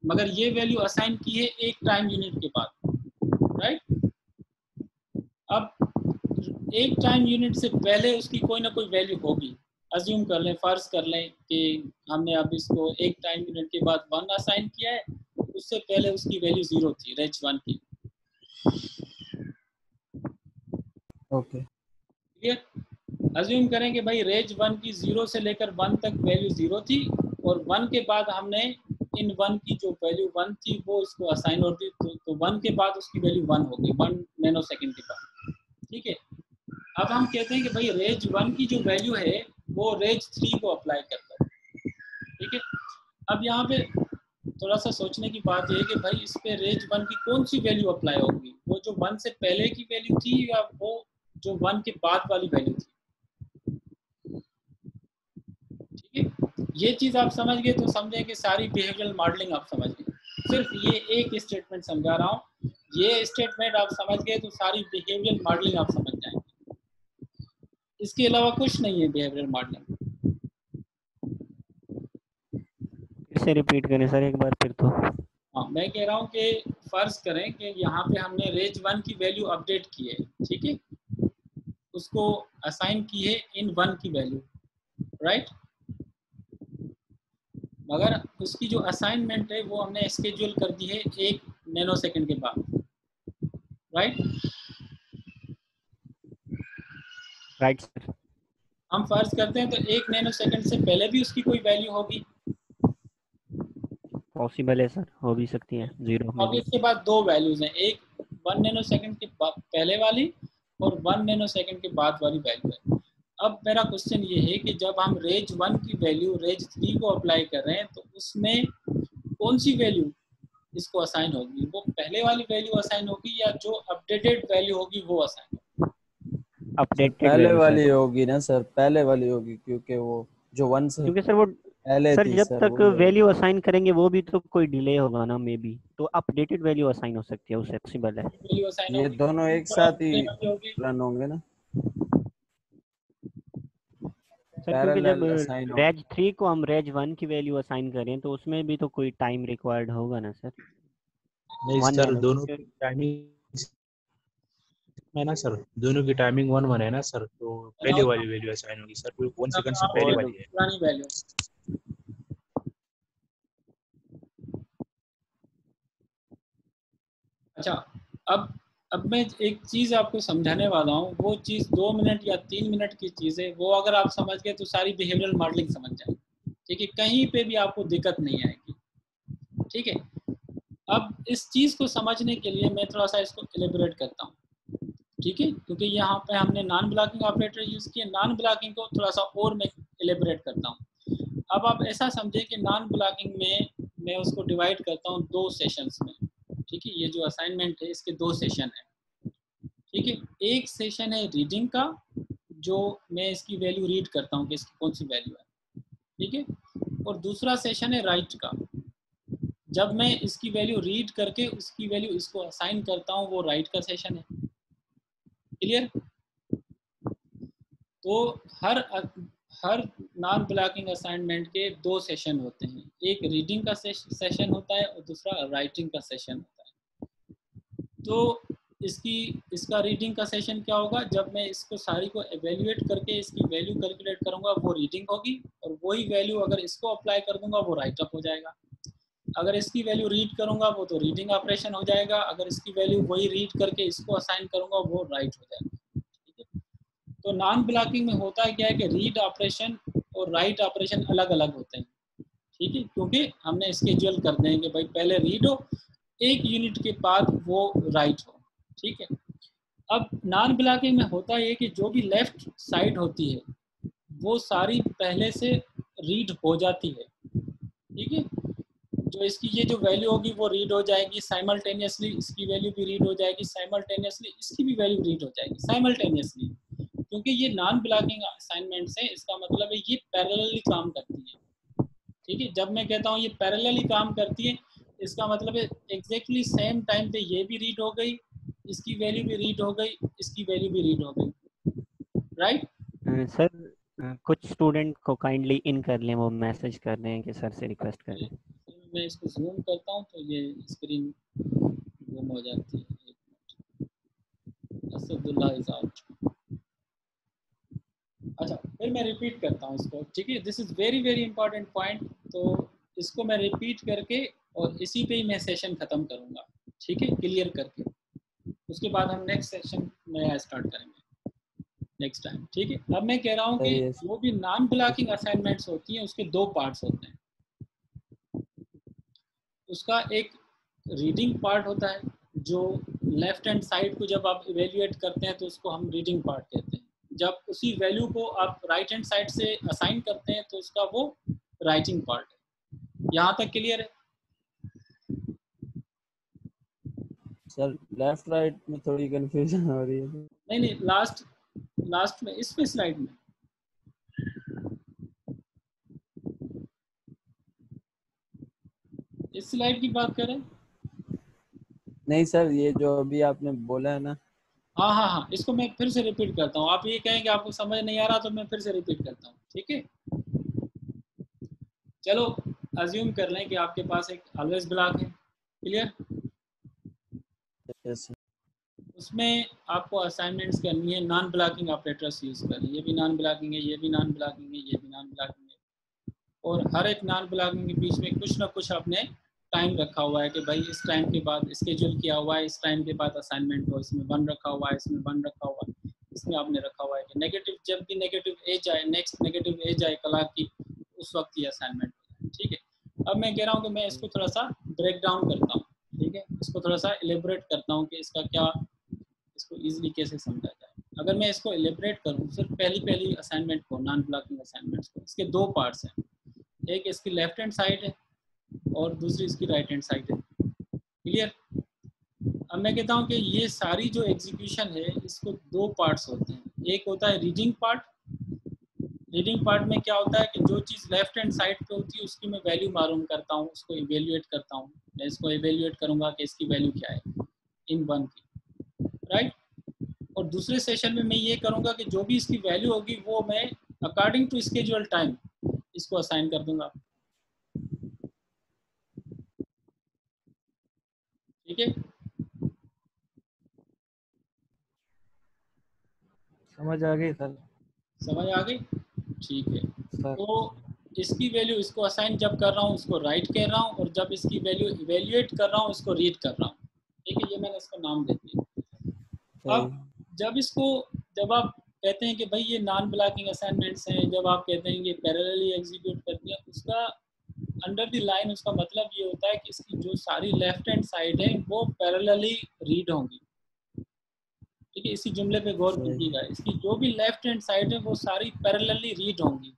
मगर ये वैल्यू असाइन की है एक टाइम यूनिट के बाद, राइट। अब एक टाइम यूनिट से पहले उसकी कोई ना कोई वैल्यू होगी, अज्यूम कर लें, फर्ज कर लें कि हमने अब इसको एक टाइम यूनिट के बाद 1 असाइन किया है, उससे पहले उसकी वैल्यू 0 थी रेंज 1 की। ओके। क्लियर? अज्यूम करें कि भाई रेंज 1 की 0 से लेकर 1 तक वैल्यू 0 थी, और 1 के बाद हमने इन 1 की जो वैल्यू 1 थी वो इसको असाइन होती, तो 1 के बाद उसकी वैल्यू 1 होगी 1 नैनो सेकेंड के बाद, ठीक है। अब हम कहते हैं कि भाई रेंज 1 की जो वैल्यू है वो रेंज 3 को अप्लाई करता है, ठीक है। अब यहाँ पे थोड़ा सा सोचने की बात यह है कि भाई इस पे रेंज 1 की कौन सी वैल्यू अप्लाई होगी, वो जो 1 से पहले की वैल्यू थी या वो जो 1 के बाद वाली वैल्यू थी, ठीक है। ये चीज आप समझ गए तो समझें कि सारी बिहेवियरल मॉडलिंग आप समझ गए। सिर्फ ये एक स्टेटमेंट समझा रहा हूँ, ये स्टेटमेंट आप समझ गए तो सारी बिहेवियरल मॉडलिंग आप समझ जाएंगे। इसके अलावा कुछ नहीं है बिहेवियरल मॉडलिंग। फिर से रिपीट करें सर एक बार फिर तो। हाँ, मैं कह रहा हूँ कि फर्ज करें कि यहाँ पे हमने रेंज 1 की वैल्यू अपडेट की है, ठीक है, उसको असाइन की है इन 1 की वैल्यू, राइट, मगर उसकी जो असाइनमेंट है वो हमने स्केड्यूल कर दी है 1 नैनो सेकंड के बाद, राइट। Right sir. हम फर्ज करते हैं तो 1 नैनो सेकंड से पहले भी उसकी कोई वैल्यू होगी, पॉसिबल है सर, हो भी सकती है, 0 में अब भी। इसके बाद दो वैल्यूज हैं, एक 1 नैनो सेकंड के पहले वाली और 1 नैनो सेकंड के बाद वाली वैल्यू है। अब मेरा क्वेश्चन ये है कि जब हम रेंज 1 की वैल्यू रेंज 3 को अप्लाई कर रहे हैं तो उसमें कौन सी वैल्यू इसको असाइन होगी, वो पहले वाली वैल्यू असाइन होगी या जो अपडेटेड वैल्यू होगी वो असाइन होगी? अपडेटेड पहले वैल्यू वाली सर, होगी ना सर, पहले वाली होगी, क्योंकि वो जो 1 से क्योंकि सर वो पहले सर थी जब सर, तक वही होगी। वैल्यू असाइन करेंगे वो भी तो कोई डिले होगा ना, मे बी, तो अपडेटेड वैल्यू असाइन हो सकती है, उससे पॉसिबल है। वैल्यू असाइन ये होगी, दोनों एक थोड़ा साथ ही डिले वाली होगी। रन होंगे ना, सर क्योंकि जब पैरेलल असाइन होंगे। रेज 3 को हम रेज 1 की वैल्यू असाइन करें तो उसमें भी तो कोई टाइम रिक्वायर्ड होगा ना सर। नहीं 1 सर, नैनो दोनों की टाइमिंग है ना सर, दोनों की टाइमिंग 1 है ना सर, तो पहले वाली वैल्यू असाइन होगी सर, 1 सेकंड से आप पहले और वाली है। पुरानी वैल्यू। अच्छा, अब मैं एक चीज़ आपको समझाने वाला हूँ, वो चीज़ 2 मिनट या 3 मिनट की चीज़ है, वो अगर आप समझ गए तो सारी बिहेवियरल मॉडलिंग समझ जाए, ठीक है, कहीं पे भी आपको दिक्कत नहीं आएगी, ठीक है। अब इस चीज़ को समझने के लिए मैं थोड़ा सा इसको एलिब्रेट करता हूँ, ठीक है, क्योंकि यहाँ पे हमने नॉन ब्लॉकिंग ऑपरेटर यूज़ किए, नॉन ब्लॉकिंग को थोड़ा सा और मैं एलिब्रेट करता हूँ। अब आप ऐसा समझे कि नॉन ब्लॉकिंग में मैं उसको डिवाइड करता हूँ 2 सेशंस में, ठीक है, ये जो असाइनमेंट है इसके 2 सेशन है, ठीक है। एक सेशन है रीडिंग का, जो मैं इसकी वैल्यू रीड करता हूँ कि इसकी कौन सी वैल्यू है, ठीक है, और दूसरा सेशन है राइट का, जब मैं इसकी वैल्यू रीड करके उसकी वैल्यू इसको असाइन करता हूँ, वो राइट का सेशन है, क्लियर। तो हर नॉन ब्लॉकिंग असाइनमेंट के 2 सेशन होते हैं, एक रीडिंग का सेशन होता है और दूसरा राइटिंग का सेशन होता है। तो इसका रीडिंग का सेशन क्या होगा, जब मैं इसको सारी को एवेल्युएट करके इसकी वैल्यू कैलकुलेट करूंगा वो रीडिंग होगी, और वही वैल्यू अगर इसको अप्लाई कर दूंगा वो राइट अप हो जाएगा। अगर इसकी वैल्यू रीड करूंगा वो तो रीडिंग ऑपरेशन हो जाएगा, अगर इसकी वैल्यू वही रीड करके इसको असाइन करूंगा वो राइट हो जाएगा, ठीक है। तो नॉन ब्लॉकिंग में होता है क्या है कि रीड ऑपरेशन और राइट ऑपरेशन अलग अलग होते हैं, ठीक है, क्योंकि हमने स्केड्यूल कर दें कि भाई पहले रीड हो, 1 यूनिट के बाद वो राइट हो, ठीक है। अब नॉन ब्लॉकिंग में होता है कि जो भी लेफ्ट साइड होती है वो सारी पहले से रीड हो जाती है, ठीक है, जो इसकी ये जो वैल्यू होगी वो रीड हो जाएगी साइमल्टेनियसली, इसकी वैल्यू भी रीड हो जाएगी साइमल्टेनियसली, इसकी भी वैल्यू रीड हो जाएगी साइमल्टेनियसली, क्योंकि ये नॉन ब्लॉकिंग असाइनमेंट्स है, इसका मतलब है ये पैरेलली काम करती है, ठीक है। जब मैं कहता हूँ ये पैरेलली काम करती है, इसका मतलब है एग्जैक्टली सेम टाइम पे ये भी रीड हो गई, इसकी वैल्यू भी रीड हो गई, इसकी वैल्यू भी रीड हो गई, राइट। सर कुछ स्टूडेंट को काइंडली इन कर लें, वो मैसेज कर रहे हैं कि सर से रिक्वेस्ट कर लें। मैं इसको जूम करता हूँ तो ये स्क्रीन गुम हो जाती है, एक मिनट। Asadullah is out. अच्छा, फिर मैं रिपीट करता हूँ इसको, ठीक है, this is very very important point, तो इसको मैं रिपीट करके और इसी पे ही मैं सेशन ख़त्म करूँगा, ठीक है, क्लियर करके, उसके बाद हम नेक्स्ट सेशन नया स्टार्ट करेंगे नेक्स्ट टाइम, ठीक है। अब मैं कह रहा हूँ कि सही है। जो भी नॉन ब्लॉकिंग असाइनमेंट्स होती हैं उसके 2 पार्ट्स होते हैं, उसका एक रीडिंग पार्ट होता है, जो लेफ्ट हैंड साइड को जब आप इवेल्युएट करते हैं तो उसको हम रीडिंग पार्ट कहते हैं, जब उसी वैल्यू को आप राइट हैंड साइड से असाइन करते हैं तो उसका वो राइटिंग पार्ट है। यहाँ तक क्लियर है? सर लेफ्ट राइट में थोड़ी कंफ्यूजन हो रही है। नहीं नहीं, लास्ट में इस पे स्लाइड में इस स्लाइड की बात करें। नहीं सर, ये जो अभी आपने बोला है ना। हाँ हाँ हाँ, इसको मैं फिर से रिपीट करता हूँ, आप ये कहें कि आपको समझ नहीं आ रहा तो मैं फिर से रिपीट करता हूँ, ठीक है। चलो अज्यूम कर लें कि आपके पास एक ऑलवेज ब्लॉक है, क्लियर। yes, उसमें आपको असाइनमेंट्स करनी है, नॉन ब्लॉकिंग ऑपरेटर्स यूज़ करें। ये भी नॉन ब्लॉकिंग है, ये भी नॉन ब्लॉकिंग है, ये भी नॉन ब्लॉकिंग है, और हर एक नॉन ब्लॉकिंग के बीच में कुछ ना कुछ आपने टाइम रखा हुआ है कि भाई इस टाइम के बाद स्केड्यूल किया हुआ है, इस टाइम के बाद असाइनमेंट हो, इसमें 1 रखा हुआ है, इसमें 1 रखा हुआ है, इसमें आपने रखा हुआ है कि नेगेटिव, जब भी नेगेटिव एज आए, नेक्स्ट नेगेटिव एज आए क्लॉक की, उस वक्त ये असाइनमेंट हो जाए। ठीक है, अब मैं कह रहा हूँ कि मैं इसको थोड़ा सा ब्रेक डाउन करता हूँ। ठीक है, इसको थोड़ा सा एलिब्रेट करता हूँ कि इसका क्या, इसको ईजिली कैसे समझा जाए। अगर मैं इसको एलिब्रेट करूँ, सिर्फ पहली असाइनमेंट को, नॉन ब्लॉकिंग असाइनमेंट्स को, इसके 2 पार्ट्स हैं, एक इसकी लेफ्ट हैंड साइड है और दूसरी इसकी राइट हैंड साइड है। क्लियर? अब मैं कहता हूँ कि ये सारी जो एग्जीक्यूशन है इसको 2 पार्ट्स होते हैं। एक होता है रीडिंग पार्ट। रीडिंग पार्ट में क्या होता है कि जो चीज़ लेफ्ट हैंड साइड पे होती है उसकी मैं वैल्यू मालूम करता हूँ, उसको इवेल्युएट करता हूँ। मैं इसको इवेल्युएट करूँगा कि इसकी वैल्यू क्या है इन 1 की, राइट। और दूसरे सेशन में मैं ये करूँगा कि जो भी इसकी वैल्यू होगी वो मैं अकॉर्डिंग टू स्केड्यूल टाइम इसको असाइन कर दूंगा। ठीक है, समझ आ गई सर। समझ आ गई? ठीक है, सर तो इसकी वैल्यू इसको असाइन जब कर रहा हूँ इसको राइट कह रहा हूँ, और जब इसकी वैल्यू इवेल्युएट कर रहा हूँ इसको रीड कर रहा हूँ। ठीक है, ये मैंने इसका नाम दे दिया। अब जब आप कहते हैं कि भाई ये नॉन ब्लॉकिंग असाइनमेंट्स हैं, जब आप कहते हैं कि पैरेलली एग्जीक्यूट करती है, उसका अंडर द लाइन उसका मतलब ये होता है कि इसकी जो सारी लेफ्ट हैंड साइड है वो पैरेलली रीड होंगी। ठीक है, इसी जुमले पे गौर कीजिएगा, इसकी जो भी लेफ्ट हैंड साइड है वो सारी पैरेलली रीड होंगी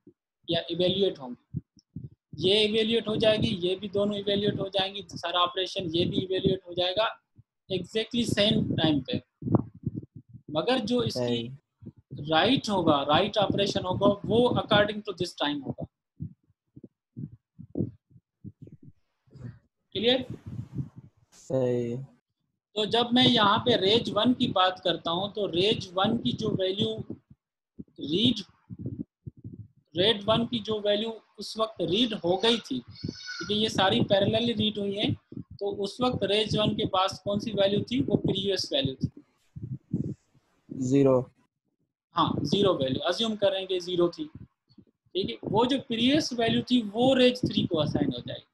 या इवेल्युएट होंगी। ये इवेल्युएट हो जाएगी, ये भी दोनों इवेल्युएट हो जाएंगी, सारा ऑपरेशन ये भी इवेल्युएट हो जाएगा एग्जैक्टली सेम टाइम पे। मगर जो इसकी राइट होगा, राइट ऑपरेशन होगा, वो अकॉर्डिंग टू दिस टाइम होगा। क्लियर? सही। तो जब मैं यहाँ पे रेज 1 की बात करता हूँ तो रेज 1 की जो वैल्यू रेड 1 की जो वैल्यू उस वक्त रीड हो गई थी, क्योंकि ये सारी पैरेलली रीड हुई हैं, तो उस वक्त रेज 1 के पास कौन सी वैल्यू थी? वो प्रीवियस वैल्यू थी, 0। हाँ 0 वैल्यू अज्यूम करेंगे 0 थी। ठीक है, वो जो प्रीवियस वैल्यू थी वो रेज 3 को असाइन हो जाएगी।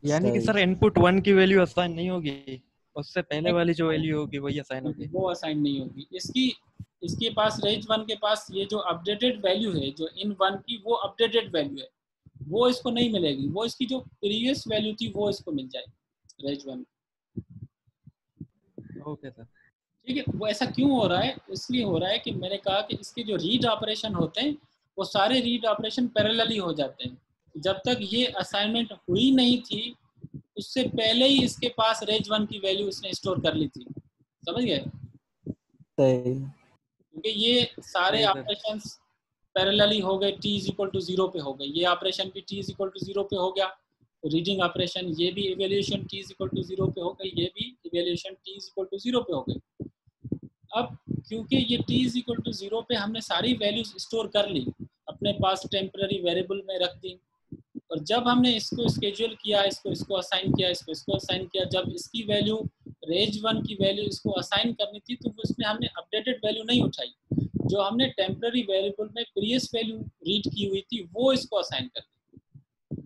यानी कि सर इनपुट 1 की वैल्यू असाइन नहीं होगी, उससे पहले वाली जो वैल्यू होगी वही असाइन होगी। वो असाइन नहीं होगी। इसके पास रेज 1 के पास ये जो अपडेटेड वैल्यू है, जो इन 1 की वो अपडेटेड वैल्यू है, वो इसको नहीं मिलेगी, वो इसकी जो प्रीवियस वैल्यू थी वो इसको मिल जाएगी रेज 1। Okay sir. ठीक है, वो ऐसा क्यों हो रहा है? इसलिए हो रहा है कि मैंने कहा कि इसके जो रीड ऑपरेशन होते हैं वो सारे रीड ऑपरेशन पैरेलली हो जाते हैं। जब तक ये असाइनमेंट हुई नहीं थी उससे पहले ही इसके पास रेज 1 की वैल्यू इसने स्टोर कर ली थी। समझ गए? क्योंकि ये सारे ऑपरेशंस पैरेलली हो गए, t = 0 पे हो गए। ये ऑपरेशन भी t = 0 पे हो गया, रीडिंग ऑपरेशन, ये भी इवैल्यूएशन t = 0 पे हो गई, ये भी इवैल्यूएशन t = 0 पे हो गई। अब क्योंकि ये t = 0 पे हमने सारी वैल्यूज स्टोर कर ली, अपने पास टेम्पररी वेरिएबल में रख दी, और जब हमने इसको स्केड्यूल किया, इसको असाइन किया, इसको असाइन किया, जब इसकी वैल्यू रेज 1 की वैल्यू इसको असाइन करनी थी तो उसमें हमने अपडेटेड वैल्यू नहीं उठाई, जो हमने टेम्पररी वेरिएबल में प्रीवियस वैल्यू रीड की हुई थी वो इसको असाइन कर दी।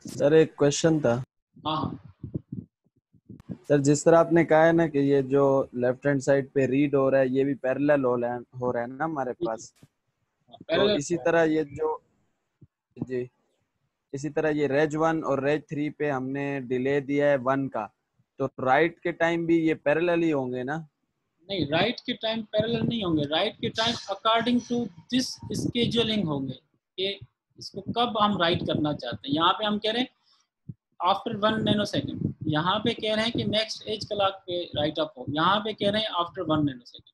सर एक क्वेश्चन था। हाँ सर जिस तरह आपने कहा है ना कि ये जो लेफ्ट हैंड साइड पे रीड हो रहा है ये भी पैरेलल हो रहा है ना हमारे पास, तो इसी तरह ये जो जी इसी तरह ये रेज 1 और रेज 3 पे हमने डिले दिया है 1 का, तो राइट के टाइम भी ये पैरेलल ही होंगे ना? नहीं, राइट के टाइम पैरेलल नहीं होंगे, राइट के time according to this scheduling होंगे कि इसको कब हम राइट करना चाहते हैं। यहाँ पे हम कह रहे हैं आफ्टर 1 नैनोसेकंड, यहाँ पे कह रहे हैं कि नेक्स्ट एज क्लॉक पे राइट अप हो, यहाँ पे कह रहे हैं आफ्टर 1 नैनोसेकंड।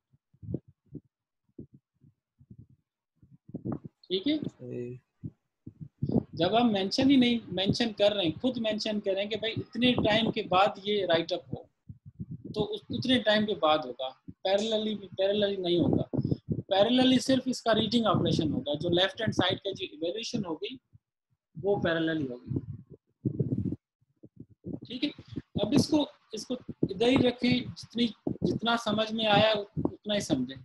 ठीक है, जब हम मेंशन ही नहीं मेंशन कर रहे हैं, खुद मेंशन कर रहे हैं कि भाई इतने टाइम के बाद ये राइट अप हो, तो उतने टाइम के बाद होगा, पैरेलली नहीं होगा। पैरेलली सिर्फ इसका रीडिंग ऑपरेशन होगा, जो लेफ्ट हैंड साइड का जो इवैल्यूएशन होगी वो पैरेलली होगी। ठीक है, अब इसको इधर ही रखें, जितना समझ में आया उतना ही समझें।